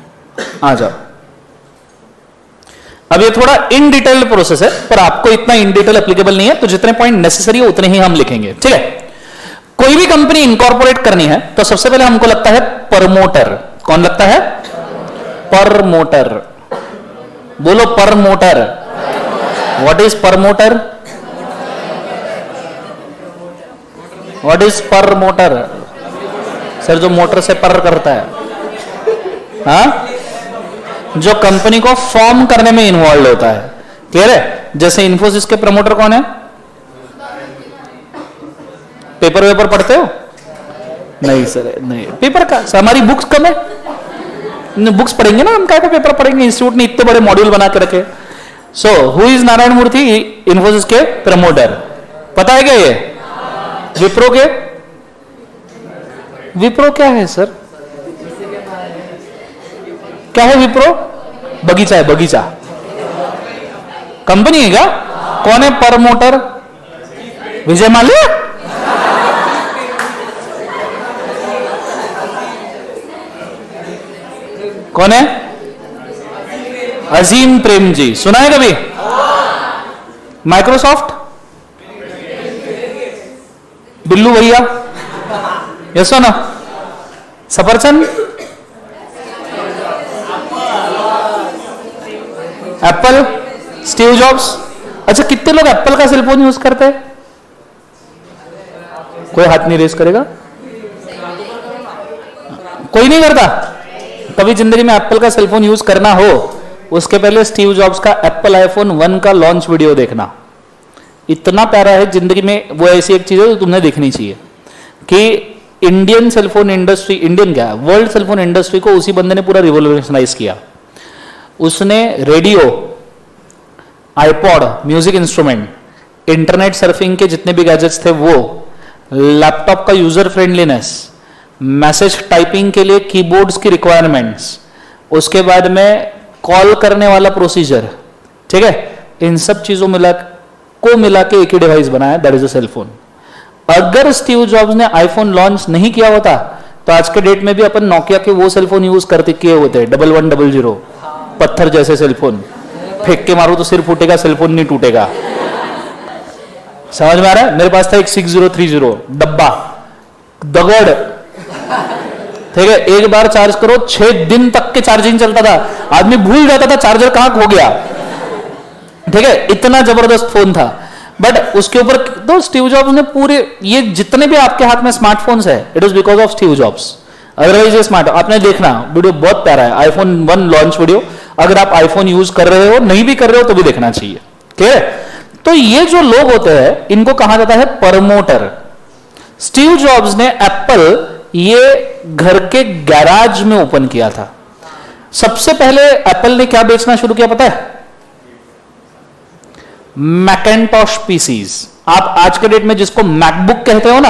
आ जाओ। अब ये थोड़ा इन डिटेल प्रोसेस है, पर आपको इतना इन डिटेल एप्लीकेबल नहीं है, तो जितने पॉइंट नेसेसरी है उतने ही हम लिखेंगे, ठीक है। कोई भी कंपनी इनकॉर्पोरेट करनी है तो सबसे पहले हमको लगता है प्रमोटर। कौन लगता है? प्रमोटर। बोलो promoter. What is promoter? What is promoter? Sir जो मोटर से पर करता है, हाँ, जो कंपनी को फॉर्म करने में इन्वॉल्व होता है, क्लियर है। जैसे इन्फोसिस के प्रमोटर कौन है? पेपर वेपर पढ़ते हो? नहीं सर नहीं, पेपर का हमारी बुक्स कम है, बुक्स पढ़ेंगे ना हम, क्या पेपर पढ़ेंगे, इंस्टीट्यूट ने इतने बड़े मॉड्यूल बना के रखे। सो हु इज नारायण मूर्ति? इन्फोसिस के प्रमोटर। पता है क्या ये? विप्रो के? विप्रो क्या है सर? क्या है विप्रो? बगीचा है, बगीचा कंपनी है क्या? कौन है प्रमोटर? विजय माल्या? कौन है? अजीम प्रेमजी। सुना है कभी? माइक्रोसॉफ्ट? बिल्लू भैया? यस ना? सफरचंद? एप्पल? Steve jobs? अच्छा कितने लोग एप्पल का सेलफोन यूज करते हैं? कोई हाथ नहीं रेस करेगा? कोई नहीं करता? कभी जिंदगी में एप्पल का सेलफोन यूज करना हो, उसके पहले स्टीव जॉब्स का एप्पल आईफोन 1 का लॉन्च वीडियो देखना। इतना प्यारा है, जिंदगी में वो ऐसी एक चीज है जो तुमने देखनी चाहिए कि इंडियन सेलफोन इंडस्ट्री, इंडियन क्या वर्ल्ड सेलफोन इंडस्ट्री को उसी बंदे ने पूरा रिवोल्यूशनाइज किया। उसने radio, iPod, music instrument, internet surfing के जितने भी गैजेट्स थे वो, लैपटॉप का यूजर फ्रेंडलीनेस, मैसेज टाइपिंग के लिए कीबोर्ड्स की रिक्वायरमेंट्स, उसके बाद में कॉल करने वाला प्रोसीजर, ठीक है, इन सब चीजों मिला के एक ही डिवाइस बनाया, दैट इज अ सेलफोन। अगर स्टीव जॉब्स ने आईफोन लॉन्च नहीं किया होता तो आज के डेट में भी अपन नोकिया के वो सेलफोन यूज करते किए होते, 1100, पत्थर जैसे सेलफोन, फेंक के मारो तो सिर फूटेगा, सेलफोन नहीं टूटेगा। समझ में आ रहा है? मेरे पास था एक 6030 डब्बा, दगड़, ठीक है, एक बार चार्ज करो 6 दिन तक के चार्जिंग चलता था, आदमी भूल जाता था चार्जर कहां खो गया, ठीक है, इतना जबरदस्त फोन था। बट उसके ऊपर तो स्टीव जॉब्स ने पूरे, ये जितने भी आपके हाथ में स्मार्टफोन्स है, it is because of Steve jobs, otherwise ये स्मार्ट। आपने देखना वीडियो बहुत प्यारा है, आईफोन 1 लॉन्च वीडियो, अगर आप आईफोन यूज कर रहे हो, नहीं भी कर रहे हो तो भी देखना चाहिए, ठीक है। तो ये जो लोग होते हैं इनको कहा जाता है प्रमोटर। स्टीव जॉब्स ने एप्पल ये घर के गैराज में ओपन किया था। सबसे पहले एप्पल ने क्या बेचना शुरू किया पता है? मैकेंटॉश पीसीज। आप आज के डेट में जिसको मैकबुक कहते हो ना,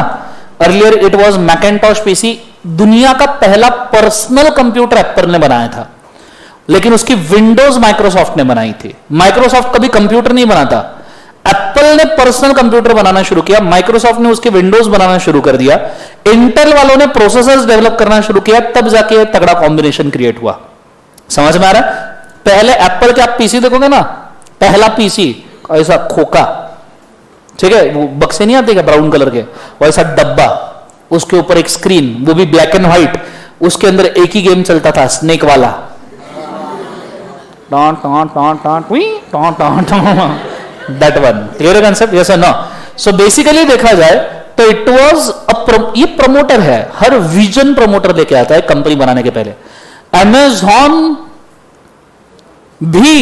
अर्लियर इट वाज मैकेंटॉश पीसी। दुनिया का पहला पर्सनल कंप्यूटर एप्पल ने बनाया था, लेकिन उसकी विंडोज माइक्रोसॉफ्ट ने बनाई थी। माइक्रोसॉफ्ट कभी कंप्यूटर नहीं बनाता, एप्पल ने पर्सनल कंप्यूटर बनाना शुरू किया, माइक्रोसॉफ्ट ने उसके विंडोज बनाना शुरू कर दिया, इंटेल वालों ने प्रोसेसर्स डेवलप करना शुरू किया, तब जाके तगड़ा कॉम्बिनेशन क्रिएट हुआ। समझ में आ रहा है? पहले एप्पल के आप पीसी देखोगे ना, पहला पीसी ऐसा खोका, ठीक है, वो बक्से नहीं आते क्या ब्राउन कलर के, वैसा डब्बा, उसके ऊपर एक स्क्रीन, वो भी ब्लैक एंड व्हाइट, उसके अंदर एक ही गेम चलता था, स्नेक वाला, that one. Clear concept? Yes और नो? सो बेसिकली देखा जाए तो इट वाज ये प्रमोटर है, हर विजन प्रमोटर लेके आता है कंपनी बनाने के पहले। अमेज़न भी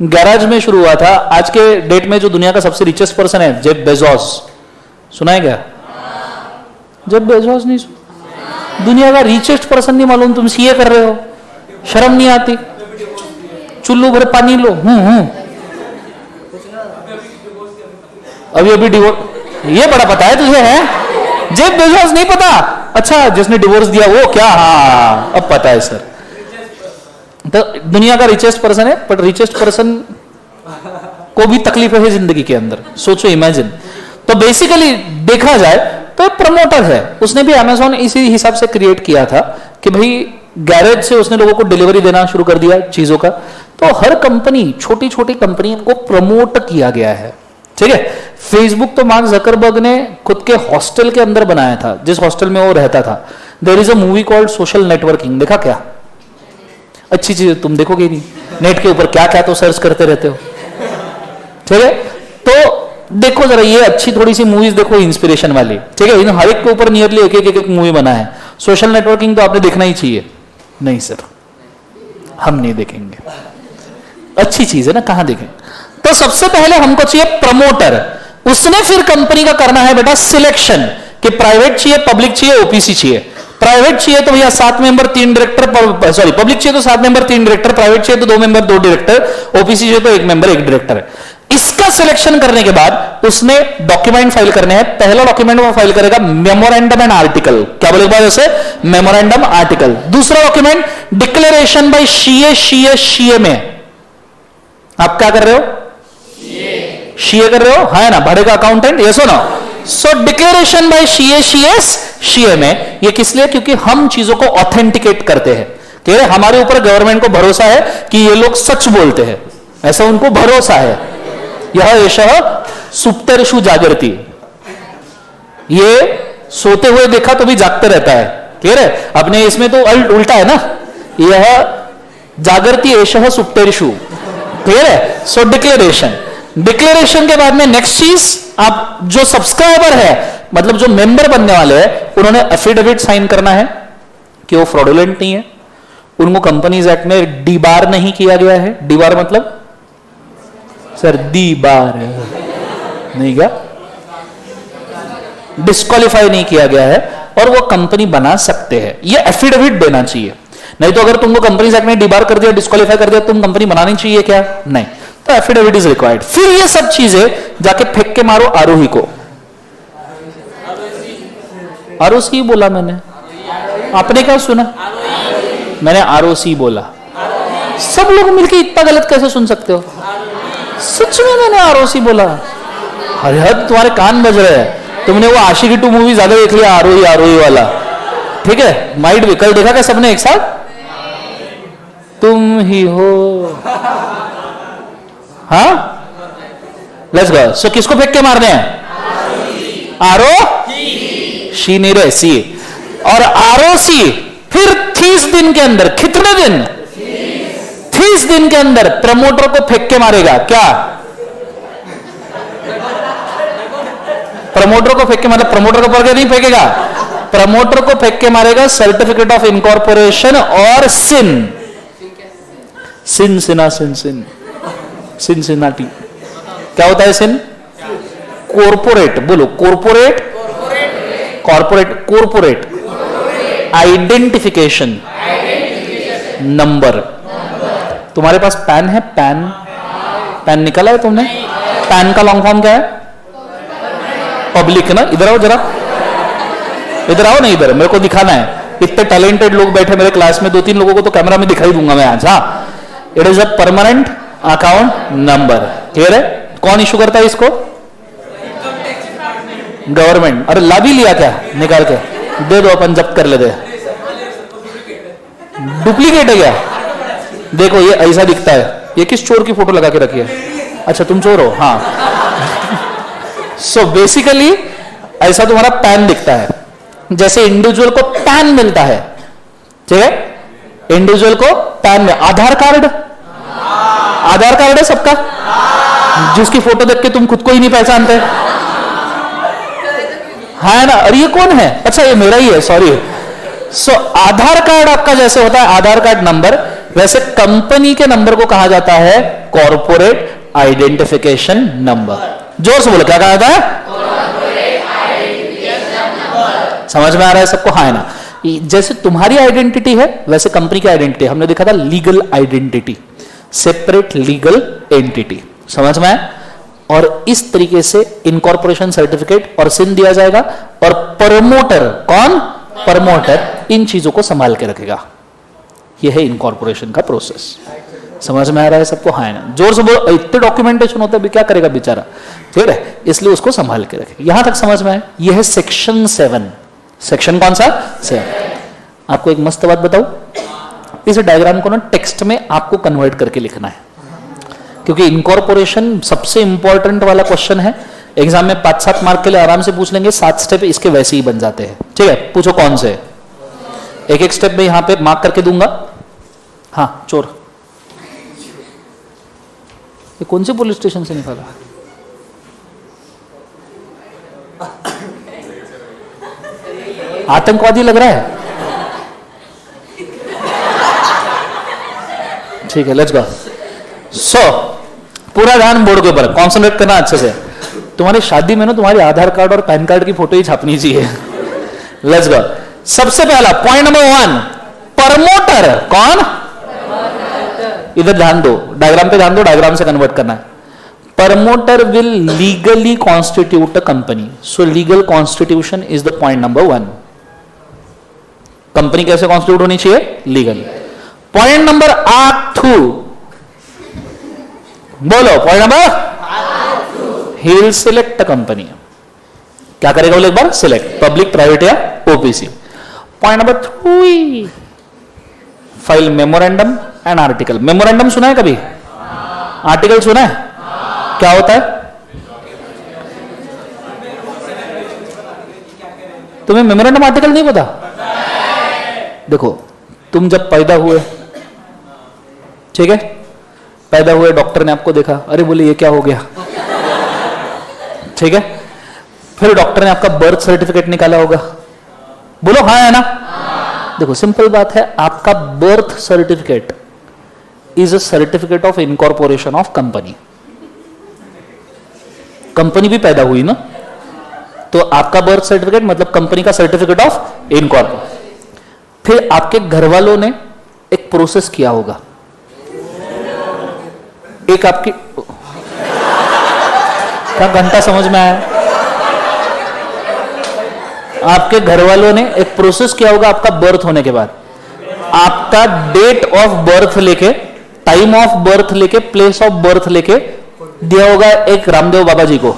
गैराज में शुरू हुआ था। आज के डेट में जो दुनिया का सबसे रिचेस्ट पर्सन है, जेफ बेजोस, सुना है क्या? जेफ बेजोस नहीं सुना? दुनिया का रिचेस्ट पर्सन नहीं मालूम? तुम सीए कर रहे हो, शर्म नहीं आती? चुल्लू भर पानी लो। अभी डिवोर्स, ये बड़ा पता है तुझे? है जेफ बेजोस नहीं पता? अच्छा, जिसने डिवोर्स दिया वो क्या? हाँ अब पता है सर। तो दुनिया का रिचेस्ट पर्सन है, बट रिचेस्ट पर्सन को भी तकलीफ है जिंदगी के अंदर, सोचो, इमेजिन। तो बेसिकली देखा जाए तो प्रमोटर है, उसने भी अमेज़न इसी हिसाब से क्रिएट किया था कि भाई गैरेज से उसने लोगों को डिलीवरी देना शुरू कर दिया चीजों का। तो हर कंपनी, छोटी छोटी कंपनी को प्रमोट किया गया है, ठीक है। फेसबुक तो मार्क जकरबर्ग ने खुद के हॉस्टल के अंदर बनाया था, जिस हॉस्टल में वो रहता था। There is a movie called social networking, देखा क्या? अच्छी चीज तुम देखोगे नहीं, नेट के ऊपर क्या क्या तो सर्च करते रहते हो, ठीक है। तो देखो जरा, ये अच्छी थोड़ी सी मूवीज देखो, इंस्पिरेशन वाली, ठीक है। इन हर एक के ऊपर नियरली एक एक मूवी बना है। सोशल नेटवर्किंग तो आपने देखना ही चाहिए। नहीं सर, हम नहीं देखेंगे, अच्छी चीज है ना, कहां देखेंगे? तो सबसे पहले हमको चाहिए प्रमोटर। उसने फिर कंपनी का करना है बेटा सिलेक्शन, कि प्राइवेट चाहिए, पब्लिक चाहिए, ओपीसी चाहिए। प्राइवेट चाहिए तो भैया 7 मेंबर 3 डायरेक्टर, सॉरी पब्लिक चाहिए तो 7 मेंबर 3 डायरेक्टर, प्राइवेट चाहिए तो 2 मेंबर 2 डायरेक्टर, ओपीसी चाहिए तो 1 मेंबर 1 डायरेक्टर। इसका सिलेक्शन करने के बाद उसने डॉक्यूमेंट फाइल करने हैं। पहला डॉक्यूमेंट वो फाइल करेगा मेमोरेंडम एंड आर्टिकल, क्या बोलेगा जैसे मेमोरेंडम आर्टिकल। दूसरा डॉक्यूमेंट डिक्लेरेशन बाय सीए में, आप क्या कर रहे हो? सीए कर रहे हो, है ना, भरेगा अकाउंटेंट, यस हो ना। सो डिक्लेरेशन बाय सीए में, ये किस लिए? क्योंकि हम चीजों को ऑथेंटिकेट करते हैं, ठीक है। हमारे ऊपर गवर्नमेंट को भरोसा है कि ये लोग सच बोलते हैं, ऐसा उनको भरोसा है। यह एषः सुप्तेषु जागर्ति, ये सोते हुए देखा तो भी जागते रहता है, क्लियर है। अपने इसमें तो उल्टा है ना, यह जागर्ति एषः सुप्तेषु, क्लियर है। सो डिक्लेरेशन के बाद में नेक्स्ट चीज, आप जो सब्सक्राइबर है, मतलब जो मेंबर बनने वाले हैं, उन्होंने एफिडेविट साइन करना है कि वो फ्रॉडुलेंट नहीं है, उनको कंपनीज एक्ट में डीबार नहीं किया गया है। डीबार मतलब सर डीबार नहीं, क्या डिस्क्वालीफाई नहीं किया गया है, और वो कंपनी बना सकते हैं। ये एफिडेविट देना चाहिए। नहीं तो अगर तुमको कंपनीज एक्ट में डीबार कर दिया, डिस्क्वालीफाई कर दिया, तुम कंपनी बनानी चाहिए क्या? नहीं। तो एफिडेविट इज रिक्वायर्ड। फिर ये सब चीजें जाके फेंक के मारो आरोही को। आरओसी बोला मैंने, आपने क्या सुना? मैंने आरओसी बोला। सब लोग मिलकर इतना गलत कैसे सुन सकते हो? सच में मैंने आरओसी बोला। अरे हद, तुम्हारे कान बज रहे हैं। तुमने वो आशिकी 2 मूवी ज्यादा देख लिया, आरोही वाला, ठीक है। माइट भी कल देखा क्या सबने एक साथ? तुम ही हो, हाँ, लेट्स गो। सो किसको फेंक के मारने हैं? शी नहीं रहे, सी। और आरओसी फिर 30 दिन के अंदर, कितने दिन? 30 दिन के अंदर प्रमोटर को फेंक के मारेगा। क्या प्रमोटर को फेंक के, मतलब प्रमोटर को पर नहीं फेंकेगा, प्रमोटर को फेंक के मारेगा सर्टिफिकेट ऑफ इनकॉर्पोरेशन और सिनसिनाटी। क्या होता है सिन? कॉर्पोरेट, बोलो कॉर्पोरेट, कॉर्पोरेट आइडेंटिफिकेशन नंबर। तुम्हारे पास पैन है? पैन निकाला है तुमने? पैन का लॉन्ग फॉर्म क्या है? पब्लिक ना। इधर आओ जरा, इधर आओ ना, इधर मेरे को दिखाना है। इतने टैलेंटेड लोग बैठे मेरे क्लास में, 2-3 लोगों को तो कैमरा में दिखाई दूंगा मैं आज। हाँ, it is a permanent account number, clear है। कौन इशू करता है इसको? गवर्नमेंट। अरे ला भी लिया क्या? निकाल के दे दो, अपन जब्त कर लेते। डुप्लीकेट है क्या? देखो ये ऐसा दिखता है। ये किस चोर की फोटो लगा के रखी है? अच्छा तुम चोर हो, हाँ। सो ठीक है, इंडिविजुअल को पैन में, आधार कार्ड, आधार कार्ड है सबका, जिसकी फोटो देख के तुम खुद को ही नहीं पहचानते, है ना, अरे ये कौन है, अच्छा ये मेरा ही है, सॉरी। सो आधार कार्ड आपका जैसे होता है आधार कार्ड नंबर, वैसे कंपनी के नंबर को कहा जाता है कॉर्पोरेट आइडेंटिफिकेशन नंबर। जोर से बोलो, क्या कहा जाता है? समझ में आ रहा है सबको? हाँ है ना। जैसे तुम्हारी आइडेंटिटी है वैसे कंपनी की आइडेंटिटी, हमने देखा था legal identity, separate legal entity, समझ में आया? और इस तरीके से इनकॉर्पोरेशन सर्टिफिकेट और सिन दिया जाएगा, और प्रमोटर, कौन? प्रमोटर इन चीजों को संभाल के रखेगा। यह है इनकॉर्पोरेशन का प्रोसेस। समझ में आ रहा है सबको? हाँ है ना। जोर से बोलो, इतने डॉक्यूमेंटेशन होता है, क्या करेगा बेचारा, ठीक है, इसलिए उसको संभाल के रखे। यहां तक समझ में आए? यह है सेक्शन 7। सेक्शन कौन सा? 7। आपको एक मस्त बात बताऊं, इस डायग्राम को ना टेक्स्ट में आपको कन्वर्ट करके लिखना है, क्योंकि इनकॉर्पोरेशन सबसे इंपॉर्टेंट वाला क्वेश्चन है। एग्जाम में 5-7 मार्क के लिए आराम से पूछ लेंगे, 7 स्टेप इसके वैसे ही बन जाते हैं, ठीक है। पूछो कौन से? एक एक स्टेप में यहां पे मार्क करके दूंगा। हाँ चोर, ये कौन से पुलिस स्टेशन से निकाला? आतंकवादी लग रहा है, ठीक है, लेट्स गो। सो पूरा ध्यान बोर्ड के ऊपर कॉन्सेंट्रेट करना अच्छे से। तुम्हारी शादी में ना तुम्हारी आधार कार्ड और पैन कार्ड की फोटो ही छापनी चाहिए। Let's go. सबसे पहला पॉइंट नंबर 1, प्रमोटर कौन? इधर ध्यान दो, डायग्राम पे ध्यान दो, डायग्राम से कन्वर्ट करना है। Promoter will legally constitute a company, so legal constitution is the point number 1। Company कैसे कॉन्स्टिट्यूट होनी चाहिए? लीगल। पॉइंट नंबर 2, बोलो point number, he will select a company. क्या करेगा बोले एक बार? सिलेक्ट, पब्लिक, प्राइवेट या OPC. Point number 3, file memorandum and article. Memorandum सुना है कभी? आर्टिकल सुना है? क्या होता है? तुम्हें मेमोरेंडम आर्टिकल नहीं पता? देखो, तुम जब पैदा हुए, ठीक है, पैदा हुए, डॉक्टर ने आपको देखा, अरे बोले ये क्या हो गया, ठीक है, फिर डॉक्टर ने आपका बर्थ सर्टिफिकेट निकाला होगा, बोलो हाँ है ना? देखो सिंपल बात है, आपका birth certificate is a certificate of incorporation of company. Company भी पैदा हुई ना, तो आपका बर्थ सर्टिफिकेट मतलब कंपनी का सर्टिफिकेट ऑफ इनकॉर्पोरेशन। फिर आपके घर वालों ने एक प्रोसेस किया होगा, एक आपकी, क्या घंटा समझ में आया? आपके घर वालों ने एक प्रोसेस किया होगा आपका बर्थ होने के बाद, आपका डेट ऑफ बर्थ लेके, टाइम ऑफ बर्थ लेके, प्लेस ऑफ बर्थ लेके दिया होगा एक रामदेव बाबा जी को,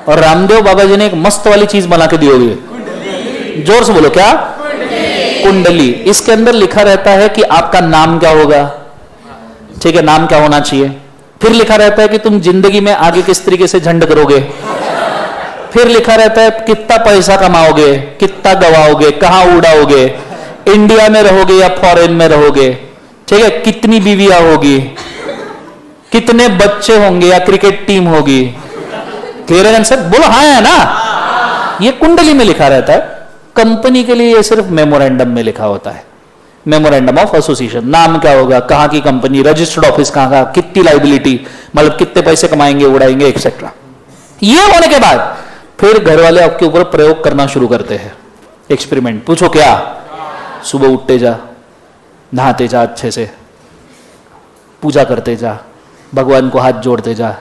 और रामदेव बाबा जी ने एक मस्त वाली चीज बना के दी होगी। जोर से बोलो, क्या? कुंडली। इसके अंदर लिखा रहता है कि आपका नाम क्या होगा, ठीक है, नाम क्या होना चाहिए। फिर लिखा रहता है कि तुम जिंदगी में आगे किस तरीके से झंड करोगे। फिर लिखा रहता है कितना पैसा कमाओगे, कितना गवाओगे, कहां उड़ाओगे, इंडिया में रहोगे या फॉरेन में रहोगे, ठीक है, कितनी बीवियां होगी, कितने बच्चे होंगे या क्रिकेट टीम होगी। क्लियर है आंसर? बोलो हाँ है ना? ये कुंडली में लिखा रहता है। कंपनी के लिए ये सिर्फ मेमोरेंडम में लिखा होता है, मेमोरेंडम ऑफ एसोसिएशन। नाम क्या होगा, कहां की कंपनी, रजिस्टर्ड ऑफिस कहां का, कितनी लाइबिलिटी, मतलब कितने पैसे कमाएंगे, उड़ाएंगे, एक्सेट्रा। ये होने के बाद फिर घर वाले आपके ऊपर प्रयोग करना शुरू करते हैं, एक्सपेरिमेंट। पूछो क्या? सुबह उठते जा, नहाते जा, अच्छे से पूजा करते जा, भगवान को हाथ जोड़ते जा,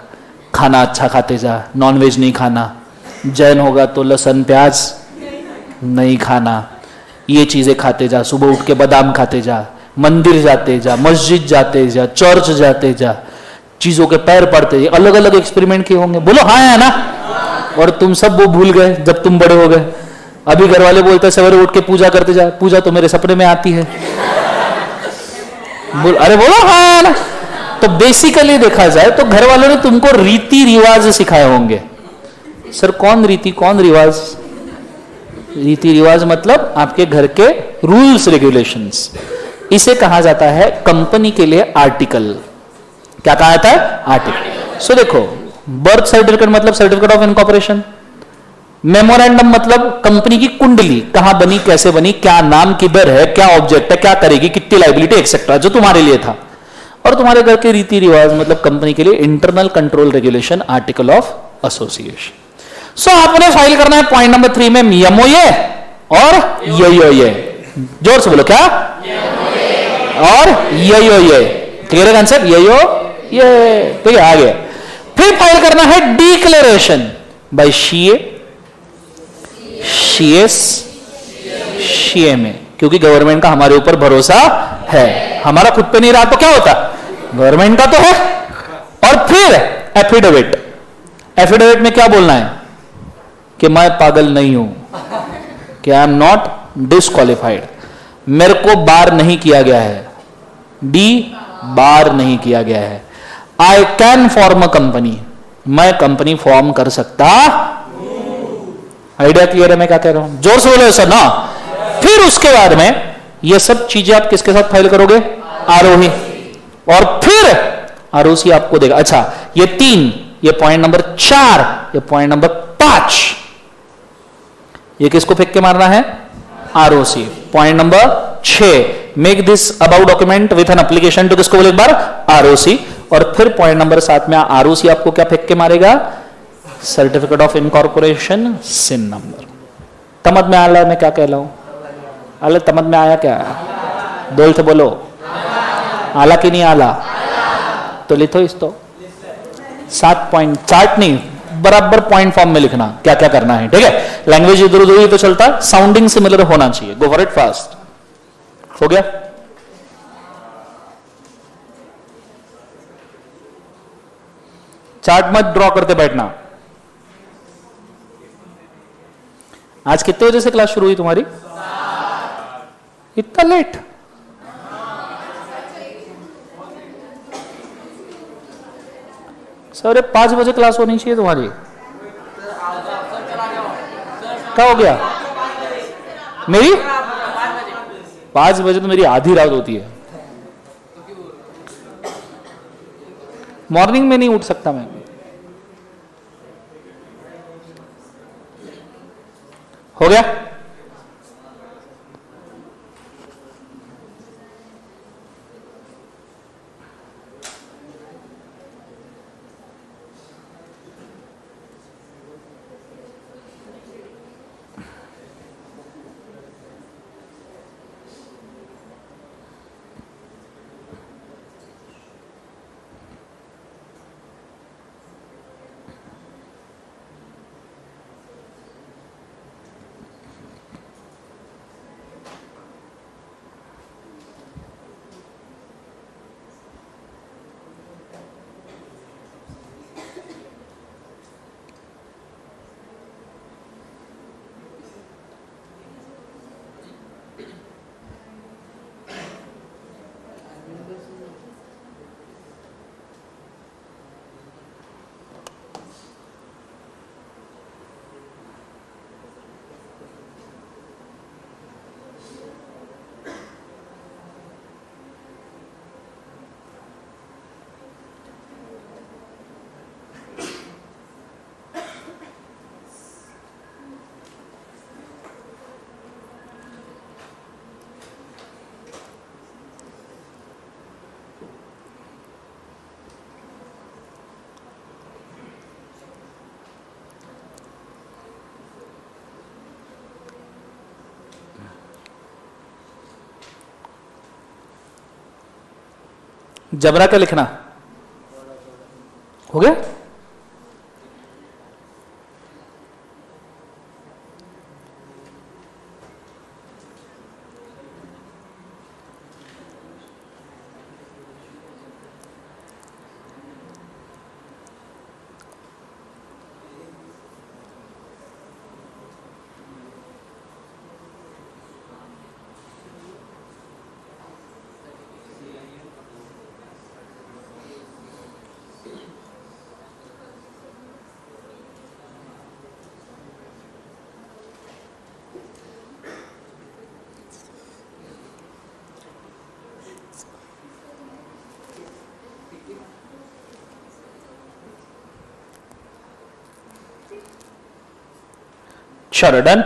खाना अच्छा खाते जा, नॉनवेज नहीं खाना, जैन होगा तो लहसुन प्याज नहीं खाना, ये चीजें खाते जा, सुबह उठ के बादाम खाते जा, मंदिर जाते जा, मस्जिद जाते जा, चर्च जाते जा, चीजों के पैर पड़ते जा। अलग अलग एक्सपेरिमेंट किए होंगे, बोलो हाँ है ना? और तुम सब वो भूल गए जब तुम बड़े हो गए। अभी घर वाले बोलते हैं सवेरे उठ के पूजा करते जा, पूजा तो मेरे सपने में आती है। अरे बोलो हाँ है ना? तो बेसिकली देखा जाए तो घर वालों ने तुमको रीति रिवाज सिखाए होंगे। सर कौन रीति कौन रिवाज? रीति रिवाज मतलब आपके घर के रूल्स रेगुलेशंस। इसे कहा जाता है कंपनी के लिए आर्टिकल। क्या कहा जाता है? आर्टिकल। सो देखो, बर्थ सर्टिफिकेट मतलब सर्टिफिकेट ऑफ इनकॉर्पोरेशन। मेमोरेंडम मतलब कंपनी की कुंडली, कहां बनी, कैसे बनी, क्या नाम, किधर है, क्या ऑब्जेक्ट है, क्या करेगी, कितनी लाइबिलिटी एक्सेट्रा, जो तुम्हारे लिए था। और तुम्हारे घर के रीति रिवाज मतलब कंपनी के लिए internal control regulation, article of association. So आपने फाइल करना है पॉइंट नंबर 3 में यमोये और ये जोर से बोलो, क्या और ये क्लियर है आंसर? ये तो ये आ गया। फिर फाइल करना है declaration bye CA, CS, CMA, क्योंकि गवर्नमेंट का हमारे ऊपर भरोसा है। हमारा खुद पे नहीं रहा तो क्या होता? गवर्नमेंट का तो है। और फिर एफिडेविट। एफिडेविट में क्या बोलना है? कि मैं पागल नहीं हूं, कि आई एम नॉट डिस्क्वालिफाइड, मेरे को बार नहीं किया गया है, बार नहीं किया गया है। I can form a company, मैं कंपनी फॉर्म कर सकता। आइडिया क्लियर है मैं क्या कह रहा हूं? जोर से बोलो सर ना। फिर उसके बाद में ये सब चीजें आप किसके साथ फाइल करोगे? आरोही। और फिर आरओसी आपको देगा। अच्छा, ये 3, ये पॉइंट नंबर 4, ये पॉइंट नंबर 5, ये किसको फेंक के मारना है? ROC. Point number 6, make this about document with an application to, किसको बोले एक बार? आरओसी। और फिर पॉइंट नंबर 7 में आरओसी आपको क्या फेंक के मारेगा? Certificate of incorporation, CIN number. तमद में आला मैं क्या कह रहा हूं? आला तमद में आया क्या? बोल तो बोलो, आला कि नहीं आला? तो लिखो इस तो 7 पॉइंट, चार्ट नहीं, बराबर पॉइंट फॉर्म में लिखना क्या क्या करना है, ठीक है? लैंग्वेज इधर उधर तो चलता, साउंडिंग सिमिलर होना चाहिए। Go for it fast. हो गया? चार्ट मत ड्रॉ करते बैठना। आज कितने बजे से क्लास शुरू हुई तुम्हारी? इतना लेट? सर 5 बजे क्लास होनी चाहिए तुम्हारी। क्या हो गया? मेरी 5 बजे तो मेरी आधी रात होती है, मॉर्निंग में नहीं उठ सकता मैं। हो गया? जबरा का लिखना हो गया? Sure, done.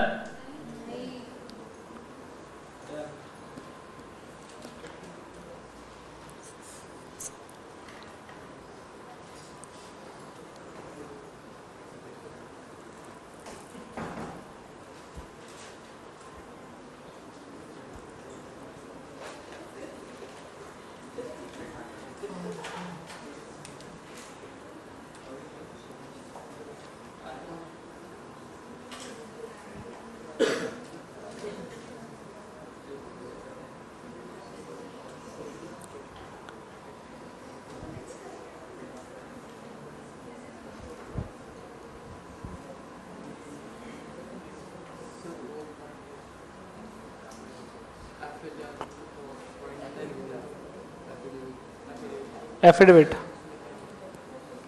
एफिडेविट,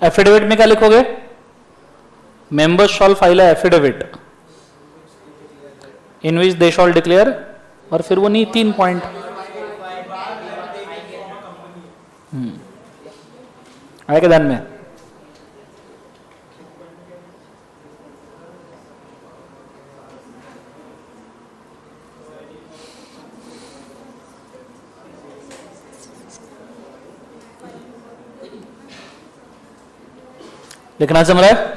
एफिडेविट में क्या लिखोगे? मेंबर्स शॉल फाइल एफिडेविट इन विच दे शॉल डिक्लेयर, और फिर वो नहीं 3 पॉइंट आए के ध्यान में। लिखना समझ रहा है?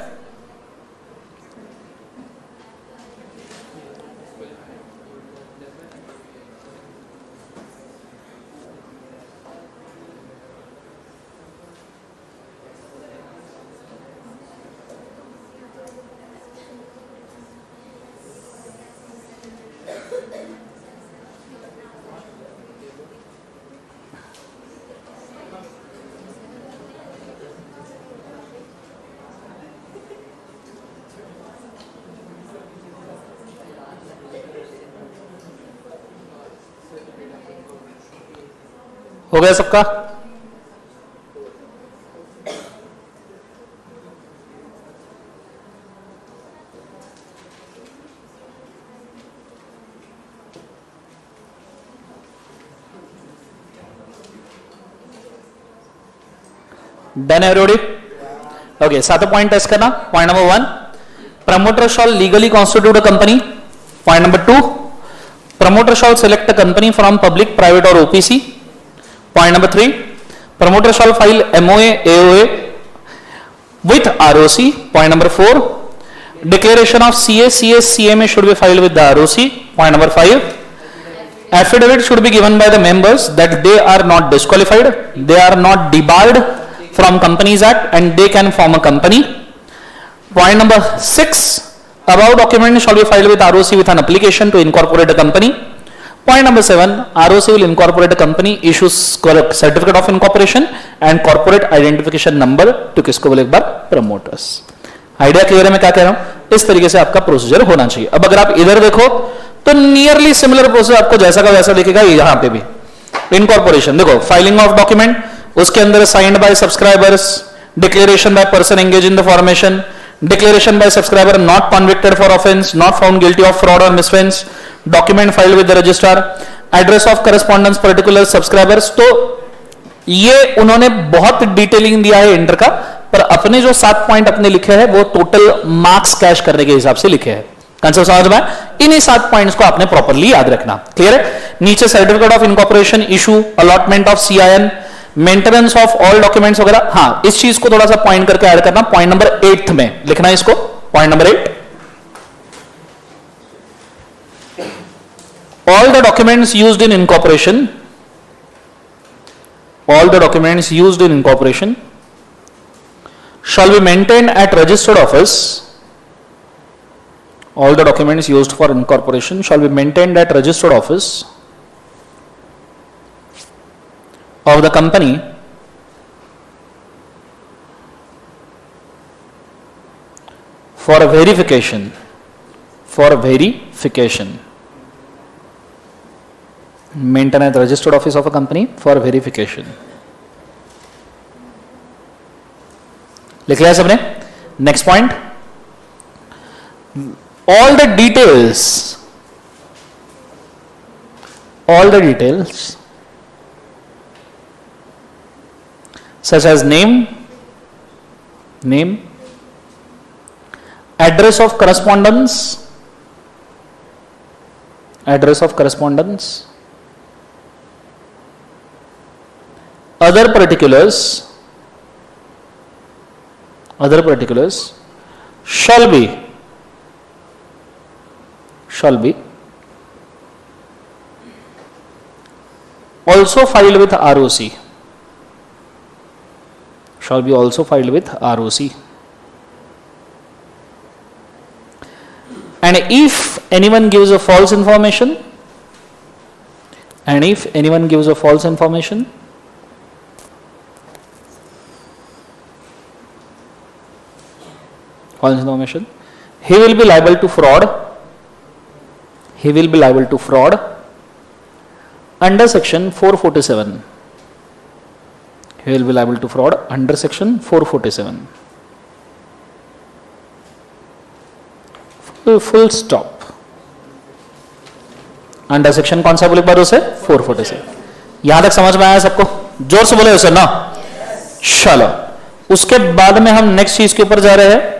हो गया सबका? Done everybody? ओके, सातों पॉइंट टेस्ट करना। Point number 1, promoter shawl legally constitute a company. Point number 2, promoter shawl select a company from public, private और OPC. Point number 3, promoter shall file MOA, AOA with ROC. Point number 4, declaration of CA, CS, CMA should be filed with the ROC. Point number 5, affidavit should be given by the members that they are not disqualified, they are not debarred from Companies Act, and they can form a company. Point number 6, above document shall be filed with ROC with an application to incorporate a company. Point number 7, ROC will incorporate a company, issues certificate of incorporation and corporate identification number to किसको बोले एक बार? promoters. आइडिया क्लियर है मैं क्या कह रहा हूं? इस तरीके से आपका प्रोसीजर होना चाहिए। अब अगर आप इधर देखो तो नियरली सिमिलर प्रोसेस आपको जैसा का वैसा दिखेगा। यहां पे भी इनकॉर्पोरेशन देखो, फाइलिंग ऑफ डॉक्यूमेंट, उसके अंदर signed by subscribers, declaration by person engage in the formation, declaration by subscriber not convicted for offence, not found guilty of fraud और misfeasance, document filed with the registrar, address of correspondence particular subscribers. तो ये उन्होंने बहुत डिटेलिंग दिया है इंटर का, पर अपने जो 7 पॉइंट अपने लिखे हैं वो टोटल मार्क्स कैश करने के हिसाब से लिखे हैं। कंसेप्ट समझ में? इन्हीं 7 पॉइंट्स को आपने प्रॉपर्ली याद रखना। क्लियर है? नीचे certificate of incorporation issue, allotment of CIN, maintenance of all documents वगैरह। हाँ, इस चीज को थोड़ा सा पॉइंट करके ऐड करना। पॉइंट नंबर 8 में लिखना है इसको। Point number 8, all the documents used in incorporation, all the documents used in incorporation shall be maintained at registered office. All the documents used for incorporation shall be maintained at registered office of the company for verification, for verification. Maintain at the registered office of a company for verification. लिख लिया सबने? Next point, all the details such as name, address of correspondence, address of correspondence, other particulars shall be also filed with ROC, shall be also filed with ROC. And if anyone gives a false information, he will be liable to fraud, under section 447. He will be liable to fraud under section 447. Full stop. Under section कौन सा बोले बार उसे 447. यहां तक समझ में आया सबको? जोर से बोले उसे ना. चलो उसके बाद में हम नेक्स्ट चीज के ऊपर जा रहे हैं.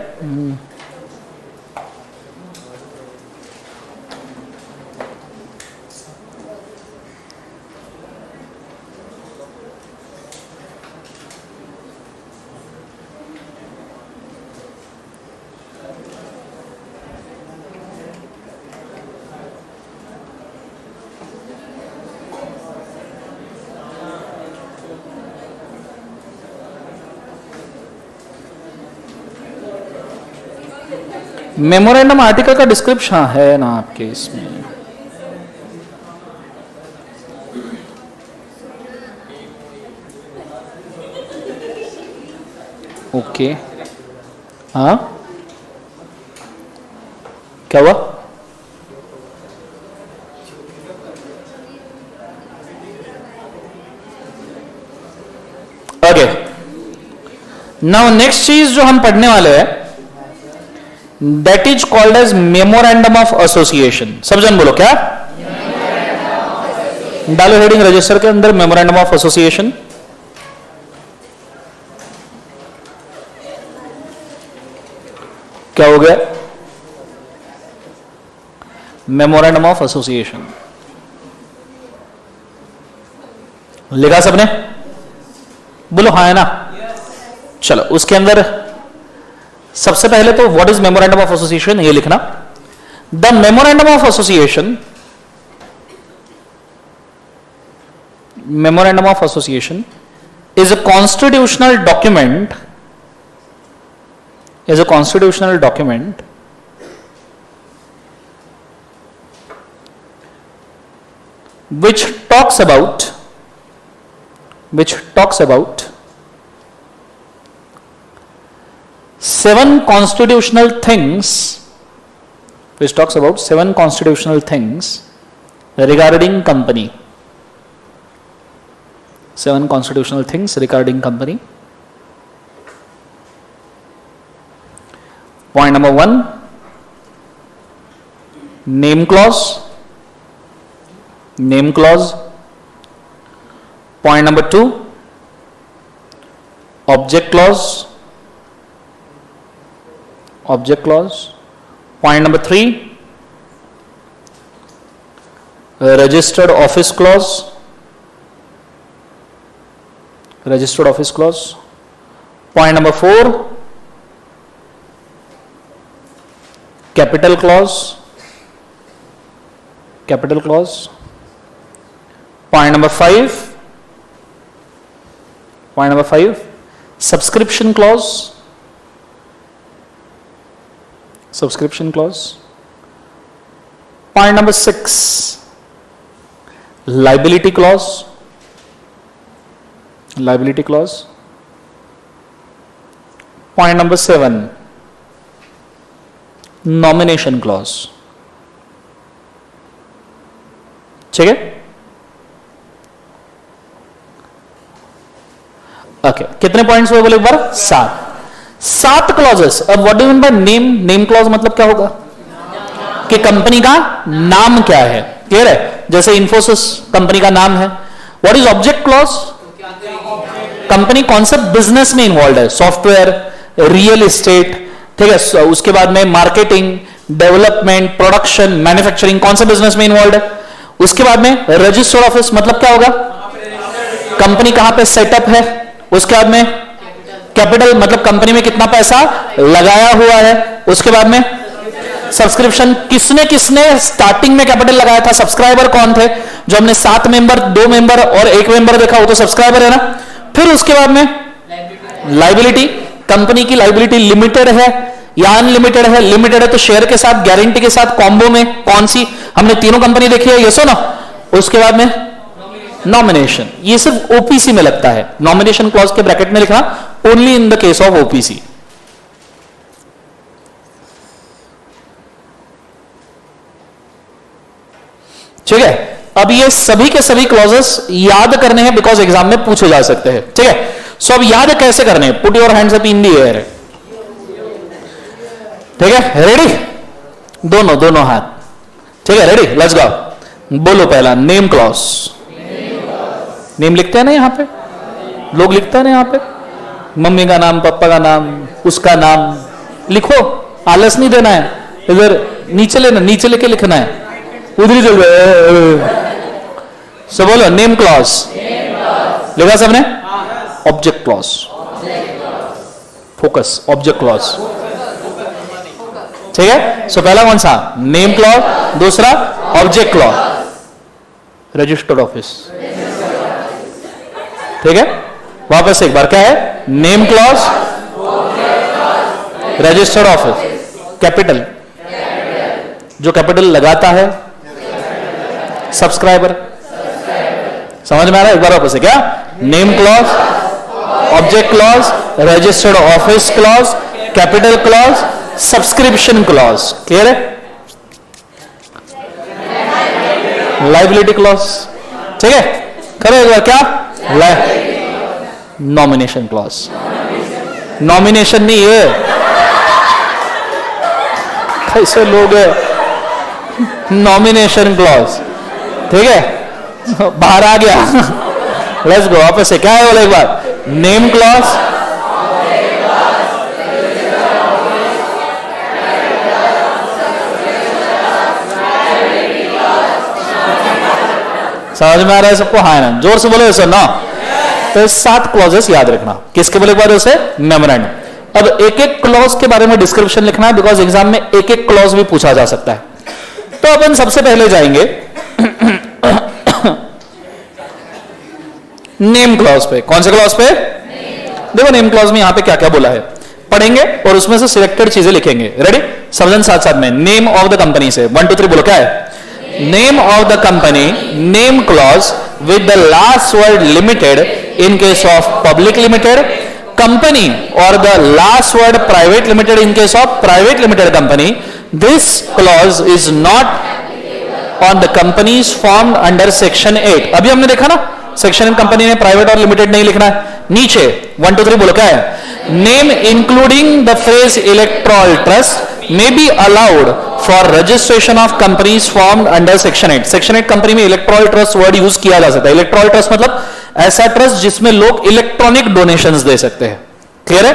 मेमोरेंडम आर्टिकल का डिस्क्रिप्शन है ना आपके इसमें. ओके. हाँ क्या हुआ? ओके. नाउ नेक्स्ट चीज जो हम पढ़ने वाले हैं, that is called as memorandum of association. सब जन बोलो क्या? डालो हेडिंग रजिस्टर के अंदर मेमोरेंडम ऑफ एसोसिएशन. क्या हो गया? मेमोरेंडम ऑफ एसोसिएशन लिखा सबने? बोलो हाँ है ना. चलो उसके अंदर सबसे पहले तो what is memorandum of association ये लिखना. The memorandum of association is a constitutional document which talks about seven constitutional things regarding company. Point number 1, name clause. Point number 2, object clause. Point number 3, registered office clause. Point number 4, capital clause. Point number 5, subscription clause. Point number 6, liability clause. Point number 7, nomination clause. ठीक है? ओके. कितने पॉइंट्स हुए बोले एक बार? 7 क्लॉजेस. अब what do mean by name clause मतलब क्या होगा? कि कंपनी का नाम क्या है. क्लियर है? जैसे इन्फोसिस कंपनी का नाम है. What is object clause? Company कौन सा बिजनेस में इन्वॉल्व है. सॉफ्टवेयर, रियल एस्टेट, ठीक है. उसके बाद में मार्केटिंग, डेवलपमेंट, प्रोडक्शन, मैन्युफैक्चरिंग, कौन से बिजनेस में इन्वॉल्व है। उसके बाद में रजिस्टर्ड ऑफिस मतलब क्या होगा, कंपनी कहां पे सेटअप है। उसके बाद में कैपिटल मतलब कंपनी में कितना पैसा लगाया हुआ है। उसके बाद में सब्सक्रिप्शन, किसने किसने स्टार्टिंग में कैपिटल लगाया था, सब्सक्राइबर कौन थे। जो हमने 7 मेंबर, 2 मेंबर और 1 मेंबर देखा वो तो सब्सक्राइबर है ना। फिर उसके बाद में लाइबिलिटी, कंपनी की लाइबिलिटी लिमिटेड है या अनलिमिटेड है। लिमिटेड है तो शेयर के साथ, गारंटी के साथ, कॉम्बो में, कौन सी, हमने तीनों कंपनी देखी है, ये सो ना। उसके बाद में नॉमिनेशन, ये सिर्फ ओपीसी में लगता है। नॉमिनेशन क्लॉज के ब्रैकेट में लिखना only in the case of OPC. ठीक है, अब ये सभी के सभी क्लॉजेस याद करने हैं बिकॉज एग्जाम में पूछे जा सकते हैं। ठीक है, सो अब याद कैसे करने हैं, put your hands up in the air. ठीक है, रेडी, दोनों दोनों हाथ। ठीक है, रेडी, लेट्स गो। बोलो पहला नेम क्लॉज। नेम लिखते हैं ना यहां पे, लोग लिखते हैं ना यहां पे, मम्मी का नाम, पापा का नाम, उसका नाम लिखो, आलस नहीं देना है। इधर नीचे लेना, नीचे लेके लिखना है, उधर ही चल रहे। सब बोलो नेम क्लॉज। लिखा सबने। Object clause, focus, object clause. ठीक है, सो पहला कौन सा, नेम क्लॉज, दूसरा ऑब्जेक्ट क्लॉज। Registered office. ठीक है, वापस एक बार, क्या है, name clause, registered office, capital, जो कैपिटल लगाता है, सब्सक्राइबर। समझ में आ रहा है, एक बार वापस है, क्या, name clause, object clause, registered office clause, capital clause, subscription clause. Clear है, लाइबिलिटी क्लॉज। ठीक है, करो एक बार, क्या, नॉमिनेशन क्लॉज। नॉमिनेशन नहीं है, कैसे लोग है, नॉमिनेशन क्लॉज। ठीक है, बाहर आ गया। लेट्स गो, वापस से, क्या है बोले एक बार, नेम क्लॉज, समझ में आ रहा है सबको, हाँ ना, जोर से बोलो ऐसा ना। तो 7 क्लॉजेस याद रखना, किसके बोले एक बार उसे, मेमोरेंडम। अब एक एक क्लॉज के बारे में डिस्क्रिप्शन लिखना है बिकॉज एग्जाम में एक एक क्लॉज भी पूछा जा सकता है। तो अपन सबसे पहले जाएंगे नेम क्लॉज पे। कौन से क्लॉज पे, देखो नेम क्लॉज में यहां पे क्या क्या बोला है पढ़ेंगे और उसमें से सिलेक्टेड चीजें लिखेंगे। रेडी, समझन साथ साथ में। नेम ऑफ द कंपनी से 1 2 3 बोलो, क्या है, name of the company, name clause with the last word limited in case of public limited company और the last word private limited in case of private limited company. This clause is not on the companies formed under section 8। अभी हमने देखा ना, सेक्शन इन कंपनी में प्राइवेट और लिमिटेड नहीं लिखना है। नीचे 1 2 3 बोलो, क्या है, name including the phrase electoral trust may be allowed for registration of companies formed under section 8। Section 8 company में इलेक्ट्रॉल ट्रस्ट वर्ड यूज किया जा सकता है। इलेक्ट्रॉल ट्रस्ट मतलब ऐसा ट्रस्ट जिसमें लोग इलेक्ट्रॉनिक डोनेशंस दे सकते हैं। क्लियर है,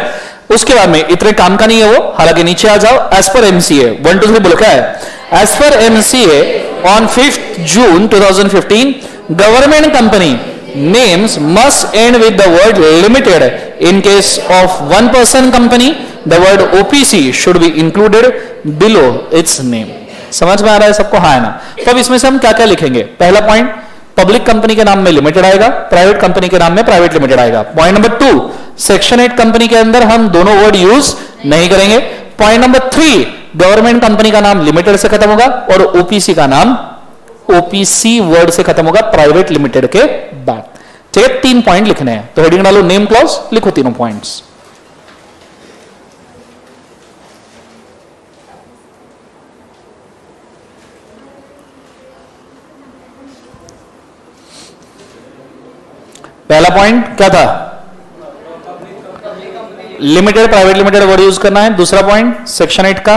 उसके बाद में इतने काम का नहीं है वो, हालांकि नीचे आ जाओ, एज पर एमसीए 1 2 3 बोलो, क्या है, as per MCA on 5th June 2015 government company names must end with the word limited. In case of one person company, the word OPC should be included below its name। समझ में आ रहा है सबको, हाँ है ना। तो अब इसमें से हम क्या क्या लिखेंगे। पहला पॉइंट, पब्लिक कंपनी के नाम में लिमिटेड आएगा, प्राइवेट कंपनी के नाम में प्राइवेट लिमिटेड आएगा। पॉइंट नंबर 2, सेक्शन 8 कंपनी के अंदर हम दोनों वर्ड यूज नहीं करेंगे। पॉइंट नंबर 3, गवर्नमेंट कंपनी का नाम लिमिटेड से खत्म होगा और ओपीसी का नाम ओपीसी वर्ड से खत्म होगा प्राइवेट लिमिटेड के बाद। ठीक है, 3 पॉइंट लिखने हैं। तो हेडिंग डालो नेम क्लॉज, लिखो तीनों पॉइंट्स। पहला पॉइंट क्या था, limited private limited word use करना है। दूसरा पॉइंट सेक्शन 8 का,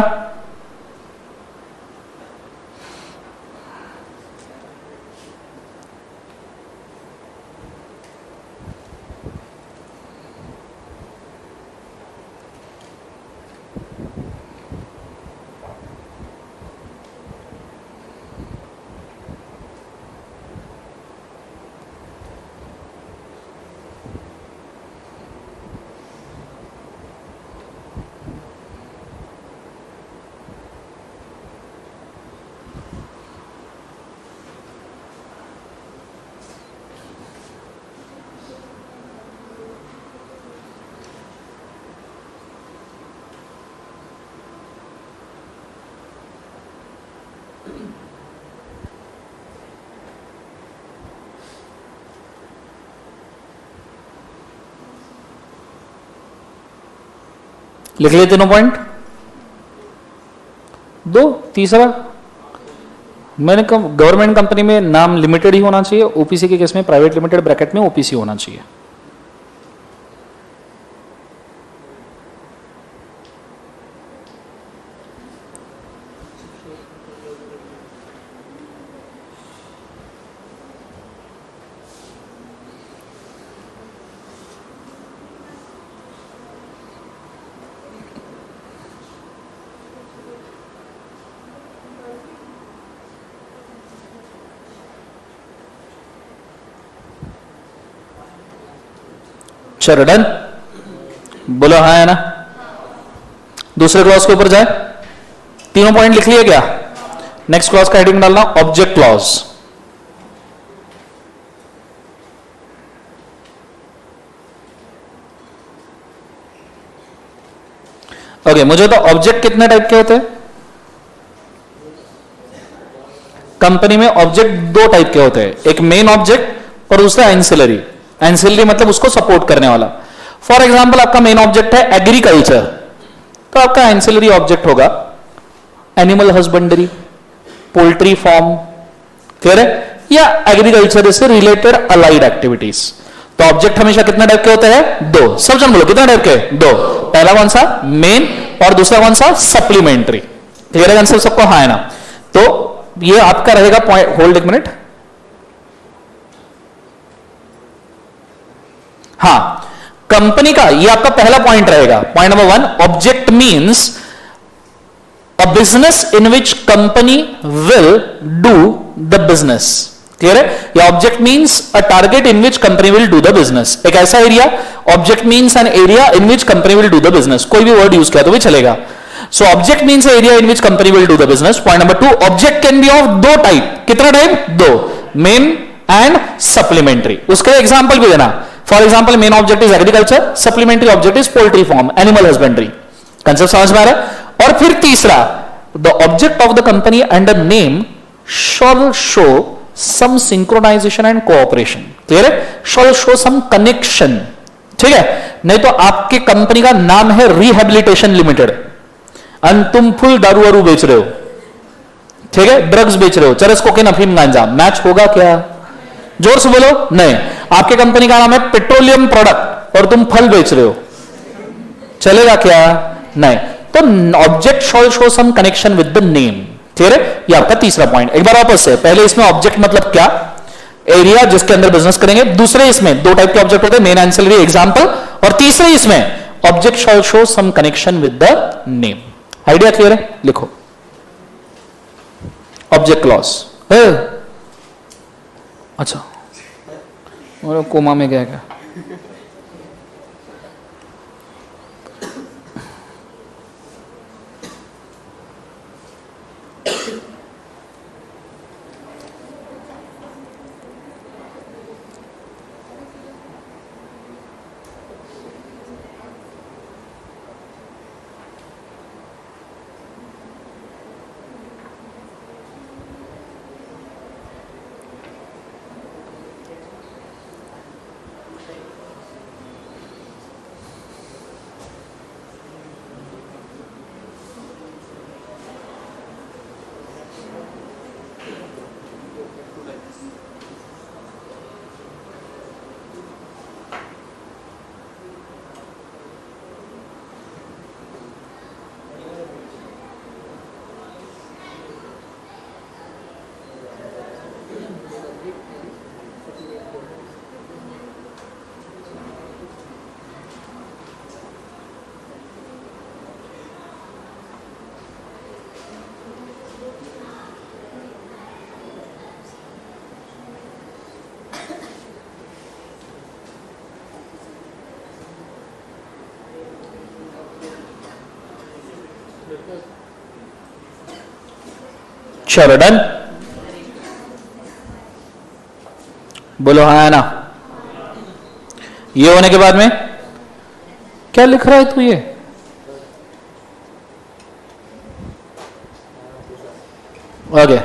लिख लिए तीनों पॉइंट। दो तीसरा, मैंने गवर्नमेंट कंपनी में नाम लिमिटेड ही होना चाहिए, ओपीसी के केस में प्राइवेट लिमिटेड ब्रैकेट में ओपीसी होना चाहिए। चलो डन, बोलो हाँ है ना। दूसरे क्लॉज के ऊपर जाए, तीनों पॉइंट लिख लिए क्या? नेक्स्ट क्लॉज का हेडिंग डालना ऑब्जेक्ट क्लॉज। ओके, मुझे तो ऑब्जेक्ट कितने टाइप के होते हैं? कंपनी में ऑब्जेक्ट दो टाइप के होते हैं, एक मेन ऑब्जेक्ट और दूसरा एंसिलरी। एंसिलरी मतलब उसको सपोर्ट करने वाला। फॉर एग्जांपल आपका मेन ऑब्जेक्ट है एग्रीकल्चर, तो आपका एंसिलरी ऑब्जेक्ट होगा animal husbandry, poultry farm, clear है, या एग्रीकल्चर से रिलेटेड अलाइड एक्टिविटीज। तो ऑब्जेक्ट हमेशा कितने टाइप के होते हैं? दो। सब जन बोलो कितने टाइप के? दो। पहला कौन सा? मेन, और दूसरा कौन सा? सप्लीमेंट्री। क्लियर है आंसर सबको? हाँ है ना। तो ये आपका रहेगा पॉइंट, होल्ड एक मिनट। हाँ, कंपनी का ये आपका पहला पॉइंट रहेगा। Point number 1, object means a business in which company will do the business. Clear है? या object means a target in which company will do the business. एक ऐसा area, object means an area in which company will do the business. कोई भी वर्ड यूज किया तो भी चलेगा। So object means area in which company will do the business. Point number 2, object can be of दो टाइप। कितना टाइप? दो, मेन एंड सप्लीमेंट्री। उसके एग्जाम्पल भी देना। For example, main object is agriculture, supplementary object is poultry farm, animal husbandry. Concept समझ में आ रहा है? और फिर तीसरा, the object of the company and the name shall show some synchronisation and cooperation. Clear है? Shall show some connection. ठीक है? नहीं तो आपके कंपनी का नाम है रिहेबिलिटेशन लिमिटेड, तुम फुल दारू वारू बेच रहे हो, ठीक है, ड्रग्स बेच रहे हो, चरस कोकेन अफीम गांजा, मैच होगा क्या? जोर से बोलो। नहीं। आपके कंपनी का नाम है पेट्रोलियम प्रोडक्ट और तुम फल बेच रहे हो, चलेगा क्या? नहीं। तो object shall show some connection with the name. Clear है? ये आपका तीसरा पॉइंट। एक बार वापस से, पहले इसमें ऑब्जेक्ट मतलब क्या? एरिया जिसके अंदर बिजनेस करेंगे। दूसरे इसमें दो टाइप के ऑब्जेक्ट होते हैं, मेन एंसिलरी एग्जांपल। और तीसरे इसमें object shall show some connection with the name. Idea clear है? लिखो ऑब्जेक्ट क्लॉज। अच्छा, कोमा में गया क्या? चलो डन, बोलो हाँ है ना। ये होने के बाद में क्या लिख रहा है तू? ये ओके,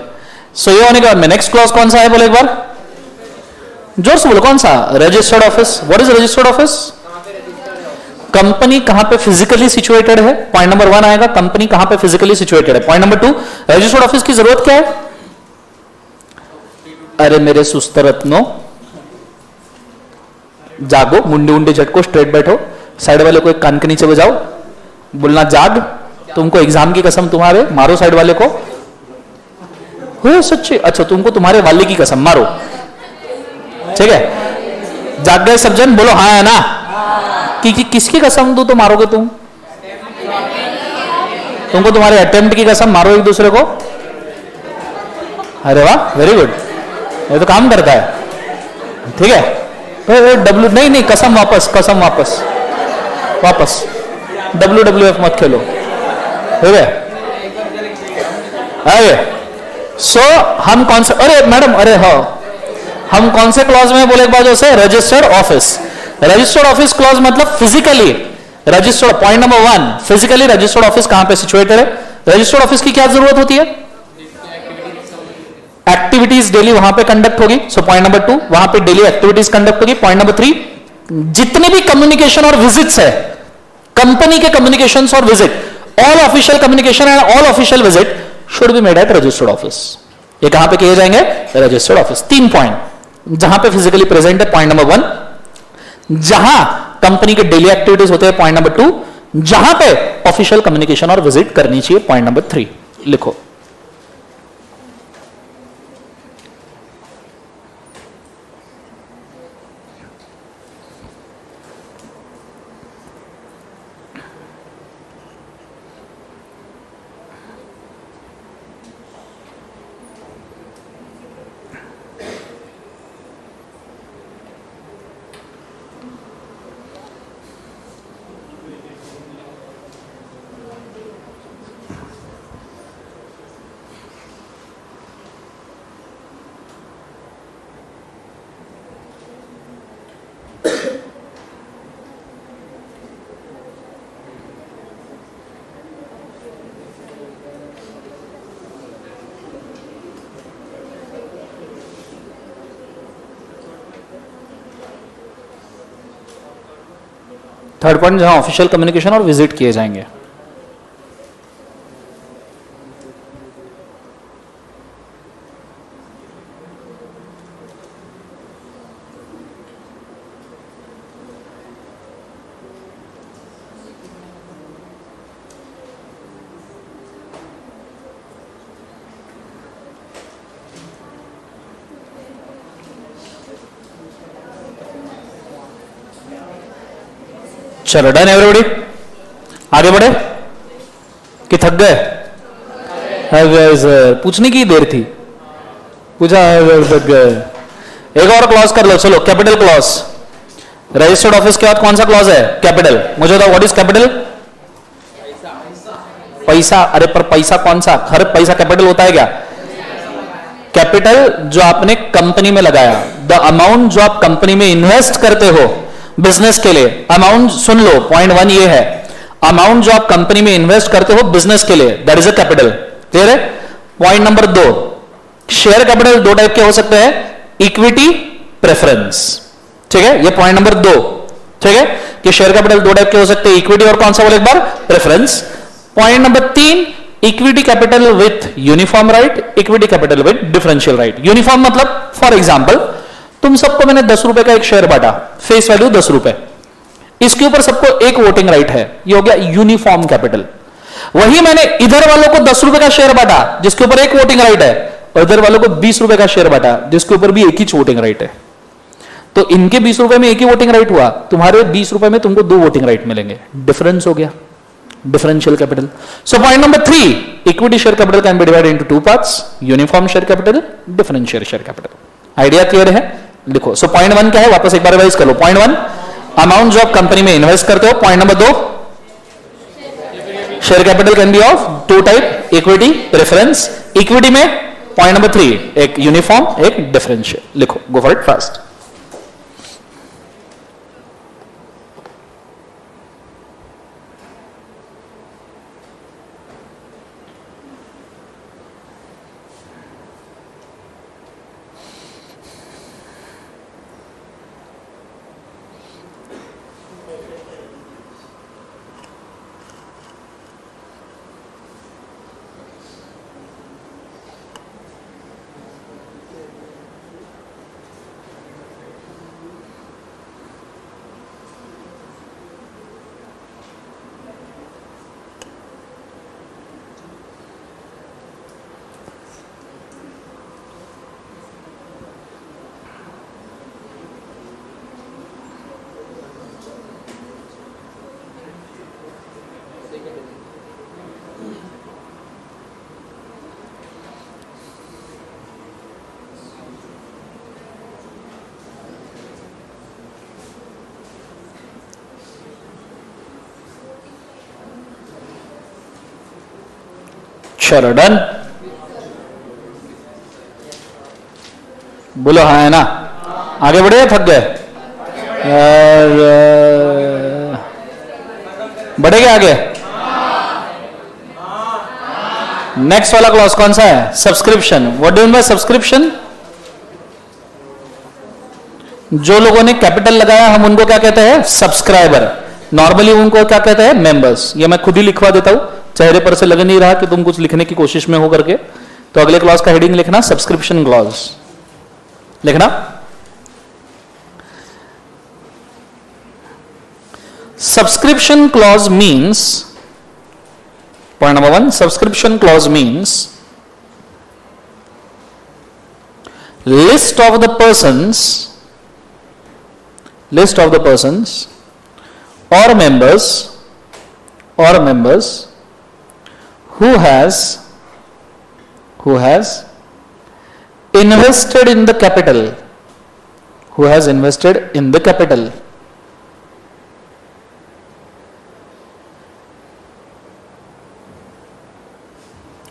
सो ये होने के बाद में नेक्स्ट क्लॉज कौन सा है बोले एक बार, जोर से बोलो कौन सा, registered office. What is registered office? Company कहां पे फिजिकली सिचुएटेड है, पॉइंट नंबर 1 आएगा, कंपनी कहां पे फिजिकली सिचुएटेड है। पॉइंट नंबर 2, रजिस्टर्ड ऑफिस की जरूरत क्या है? अरे मेरे सुस्त रत्नो, जागो, मुंडी उंडी झटको, स्ट्रेट बैठो, साइड वाले को एक कान के नीचे बजाओ, बोलना जाग, तुमको एग्जाम की कसम तुम्हारे, मारो साइड वाले को, हो सच्चे, अच्छा तुमको तुम्हारे वाले की कसम मारो, ठीक है, जाग गए सब जन, बोलो हाँ है ना, किसकी कसम दो तो मारोगे तुम, तुमको तुम्हारे अटेम्प्ट की कसम, मारो एक दूसरे को। अरे वाह, वेरी गुड, ये तो काम करता है, ठीक है। डब्ल्यू नहीं नहीं, कसम वापस, कसम वापस, वापस WWF मत खेलो, ठीक है। आगे सो हम कौन से, अरे मैडम, अरे हाँ, हम कौन से क्लॉज में बोले एक बार जो से, registered office. Registered office clause मतलब physically registered. Point number 1, physically registered office कहां पे सिचुएटेड है। रजिस्टर्ड ऑफिस की क्या जरूरत होती है? एक्टिविटीज डेली वहां पे कंडक्ट होगी, सो पॉइंट नंबर 2, वहां पे डेली एक्टिविटीज कंडक्ट होगी। पॉइंट नंबर 3, जितने भी कम्युनिकेशन और विजिट्स है, कंपनी के कम्युनिकेशंस और visit, all official communication and all official visit should be made at registered office. ये कहां पे किए जाएंगे? Registered office. 3 पॉइंट जहां पे फिजिकली प्रेजेंट है, पॉइंट नंबर 1, जहां कंपनी के डेली एक्टिविटीज होते हैं, पॉइंट नंबर 2, जहां पे ऑफिशियल कम्युनिकेशन और विजिट करनी चाहिए, पॉइंट नंबर 3 लिखो। थर्ड पॉइंट, जहां ऑफिशियल कम्युनिकेशन और विजिट किए जाएंगे। चलो डन एवरीबॉडी, आगे बढ़े कि थक गए? सर पूछने की देर थी, पूछा थक गए। एक और क्लॉज कर लो, चलो कैपिटल क्लॉज। रजिस्टर्ड ऑफिस के बाद कौन सा क्लॉज है? कैपिटल। मुझे बताओ व्हाट इज कैपिटल? पैसा। अरे पर पैसा कौन सा? हर पैसा कैपिटल होता है क्या? कैपिटल जो आपने कंपनी में लगाया, द अमाउंट जो आप कंपनी में इन्वेस्ट करते हो बिजनेस के लिए, अमाउंट सुन लो, पॉइंट 1 ये है, अमाउंट जो आप कंपनी में इन्वेस्ट करते हो बिजनेस के लिए, that is a capital. Clear है? Point number 2, share capital 2 type के हो सकते हैं, इक्विटी, प्रेफरेंस। ठीक है, ये पॉइंट नंबर 2। ठीक है, कि शेयर कैपिटल 2 टाइप के हो सकते हैं, इक्विटी और कौन सा बोले एक बार? Preference. Point number 3, equity capital with uniform right, equity capital with differential right. Uniform मतलब फॉर एग्जांपल तुम सबको मैंने 10 रुपए का एक शेयर बांटा, फेस वैल्यू 10 रुपए, इसके ऊपर सबको एक वोटिंग राइट है, ये हो गया यूनिफॉर्म कैपिटल। वही मैंने इधर वालों को 10 रुपए का शेयर बांटा जिसके ऊपर एक वोटिंग राइट है, और इधर वालों को 20 रुपए का शेयर बांटा जिसके ऊपर भी एक ही वोटिंग राइट है, तो इनके 20 रुपए में एक ही वोटिंग राइट हुआ, तुम्हारे 20 रुपए में तुमको 2 वोटिंग राइट मिलेंगे, डिफरेंस हो गया, differential capital. So point number 3, equity share capital can be divided into 2 parts, uniform share capital, differential share capital. Idea clear है? लिखो। सो पॉइंट 1 क्या है, वापस एक बार रिवाइज कर लो। पॉइंट 1, अमाउंट जो आप कंपनी में इन्वेस्ट करते हो। Point number 2, share capital can be of 2 type, equity, preference. Equity में पॉइंट नंबर 3, एक यूनिफॉर्म, एक डिफरेंशियल। लिखो, गो फॉर इट फास्ट। चलो डन, बोलो हाँ है ना, आगे बढ़े या थक गए? बढ़ेगा आगे? नेक्स्ट वाला क्लॉज कौन सा है? Subscription. What do you mean by subscription? जो लोगों ने कैपिटल लगाया हम उनको क्या कहते हैं? सब्सक्राइबर। नॉर्मली उनको क्या कहते हैं? मेंबर्स। ये मैं खुद ही लिखवा देता हूं, चेहरे पर से लग नहीं रहा कि तुम कुछ लिखने की कोशिश में हो करके। तो अगले क्लॉज का हेडिंग लिखना सब्सक्रिप्शन क्लॉज, लिखना subscription clause means, point number 1, subscription clause means list of the persons or members who has invested in the capital,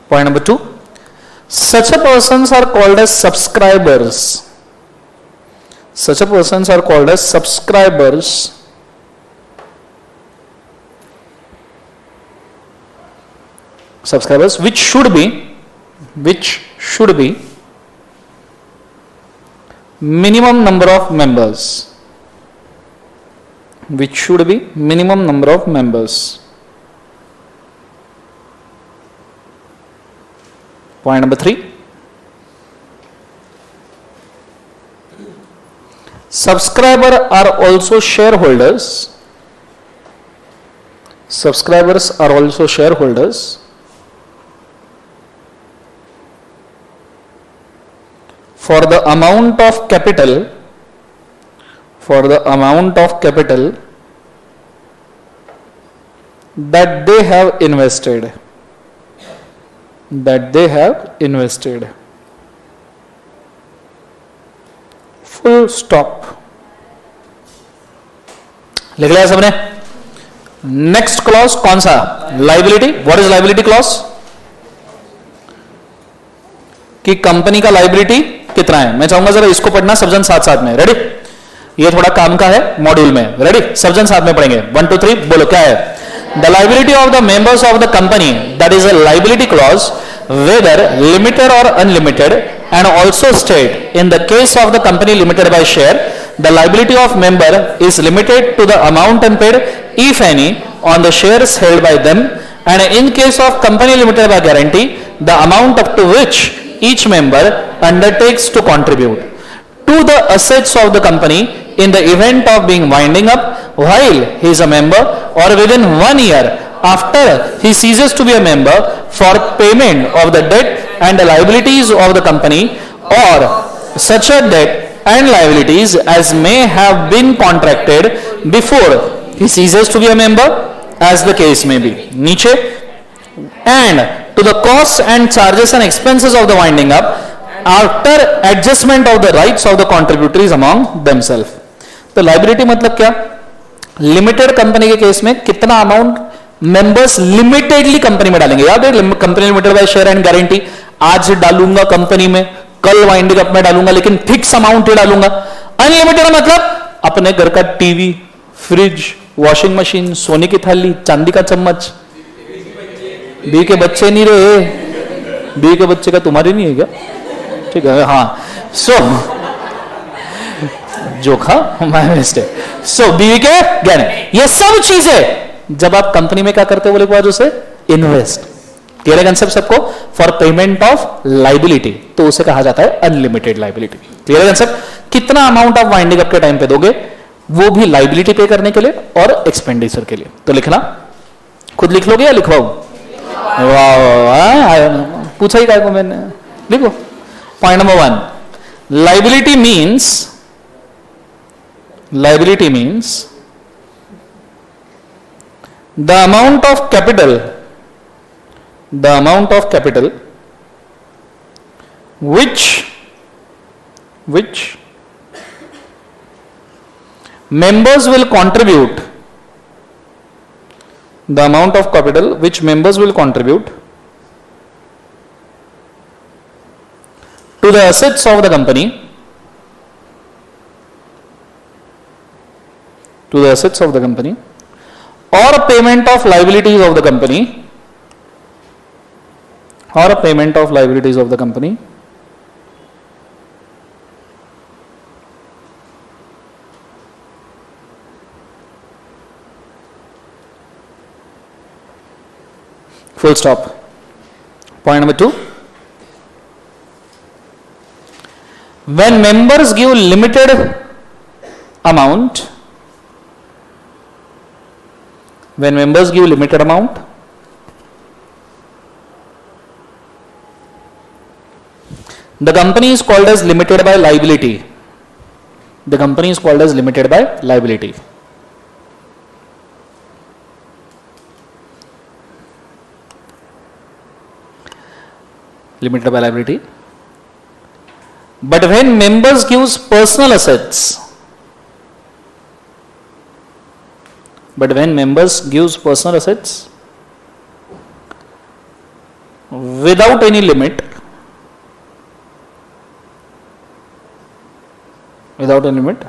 Point number 2, such a persons are called as subscribers. Subscribers which should be minimum number of members. Point number 3, subscribers are also shareholders. For the amount of capital that they have invested. Full stop. लिख लिया सबने? नेक्स्ट क्लॉज कौन सा? Liability. What is liability clause? कि कंपनी का लाइबिलिटी कितना है। मैं चाहूंगा जरा इसको पढ़ना सब जन साथ में। रेडी? ये थोड़ा काम का है मॉड्यूल में। रेडी? सब जन साथ में पढ़ेंगे। 1 2 3 बोलो क्या है? The liability of the members of the company, that is a liability clause, whether limited or unlimited, and also state in the case of the company limited by share, the liability of member is limited to the amount unpaid, if any, on the shares held by them, and in case of company limited by guarantee, the amount up to which each member undertakes to contribute to the assets of the company in the event of being winding up while he is a member, or within 1 year after he ceases to be a member, for payment of the debt and the liabilities of the company, or such a debt and liabilities as may have been contracted before he ceases to be a member, as the case may be. नीचे, and to the costs and charges and expenses of the winding up after adjustment of the rights of the contributories among themselves. तो लाइबिलिटी मतलब क्या? लिमिटेड कंपनी के केस में कितना अमाउंट मेंबर्स लिमिटेडली कंपनी में डालेंगे। याद है company limited by share and guarantee. आज डालूंगा कंपनी में, कल वाइंडिंग अप में डालूंगा, लेकिन फिक्स अमाउंट ही डालूंगा। अनलिमिटेड मतलब अपने घर का टीवी, फ्रिज, वॉशिंग मशीन, सोने की थाली, चांदी का चम्मच। बी के बच्चे नहीं रहे, बी के बच्चे का तुम्हारे नहीं है क्या? ठीक है, हाँ। सो जोखा सो बीवी के गहने, ये सब चीजें जब आप कंपनी में क्या करते हो बोले बाद उसे इन्वेस्ट। क्लियर कंसेप्ट सबको? फॉर पेमेंट ऑफ लाइबिलिटी, तो उसे कहा जाता है अनलिमिटेड लाइबिलिटी। Clear concept? कितना अमाउंट आप वाइंडिंग अप के टाइम पे दोगे, वो भी लाइबिलिटी पे करने के लिए और एक्सपेंडिचर के लिए। तो लिखना, खुद लिख लोगे या लिखवाऊं? वाह, पूछा ही को मैंने। लिखो। Point number 1, liability means the amount of capital which members will contribute, the amount of capital which members will contribute to the assets of the company, to the assets of the company, or a payment of liabilities of the company, or a payment of liabilities of the company, full stop. Point number 2. When members give limited amount, when members give limited amount, the company is called as limited by liability. The company is called as limited by liability. Limited by liability. But when members gives personal assets, but when members gives personal assets without any limit, without any limit,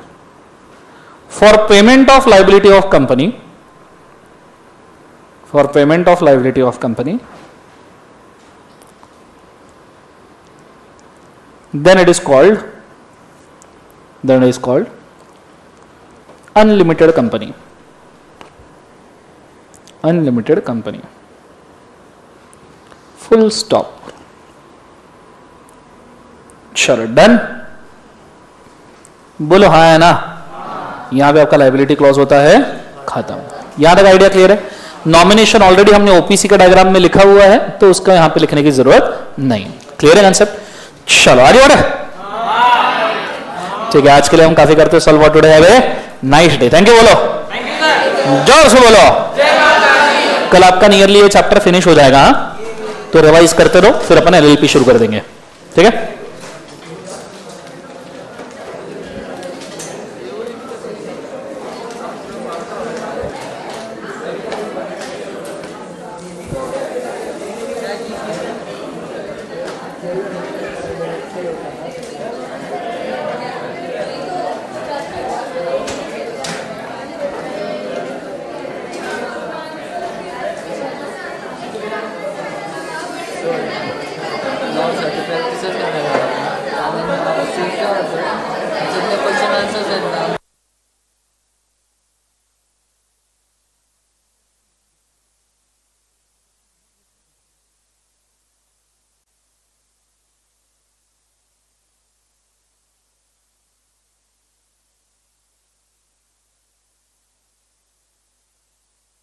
for payment of liability of company, for payment of liability of company, then it is called unlimited company. Unlimited company. Full stop. चलो डन. बोलो हाँ है ना. यहां पे आपका लाइबिलिटी क्लॉज होता है खत्म. यहां तक आइडिया क्लियर है. नॉमिनेशन ऑलरेडी हमने ओपीसी का डायग्राम में लिखा हुआ है तो उसका यहां पे लिखने की जरूरत नहीं. क्लियर है कंसेप्ट. चलो आगे बढ़े. ठीक है, आज के लिए हम काफी करते हैं. Solve what today have a nice day. Thank you. बोलो जोर से बोलो. कल आपका नियरली ये चैप्टर फिनिश हो जाएगा, तो रिवाइज करते रहो, फिर अपन एलएलपी शुरू कर देंगे. ठीक है. जितने क्वेश्चन आंसर्स हैं ना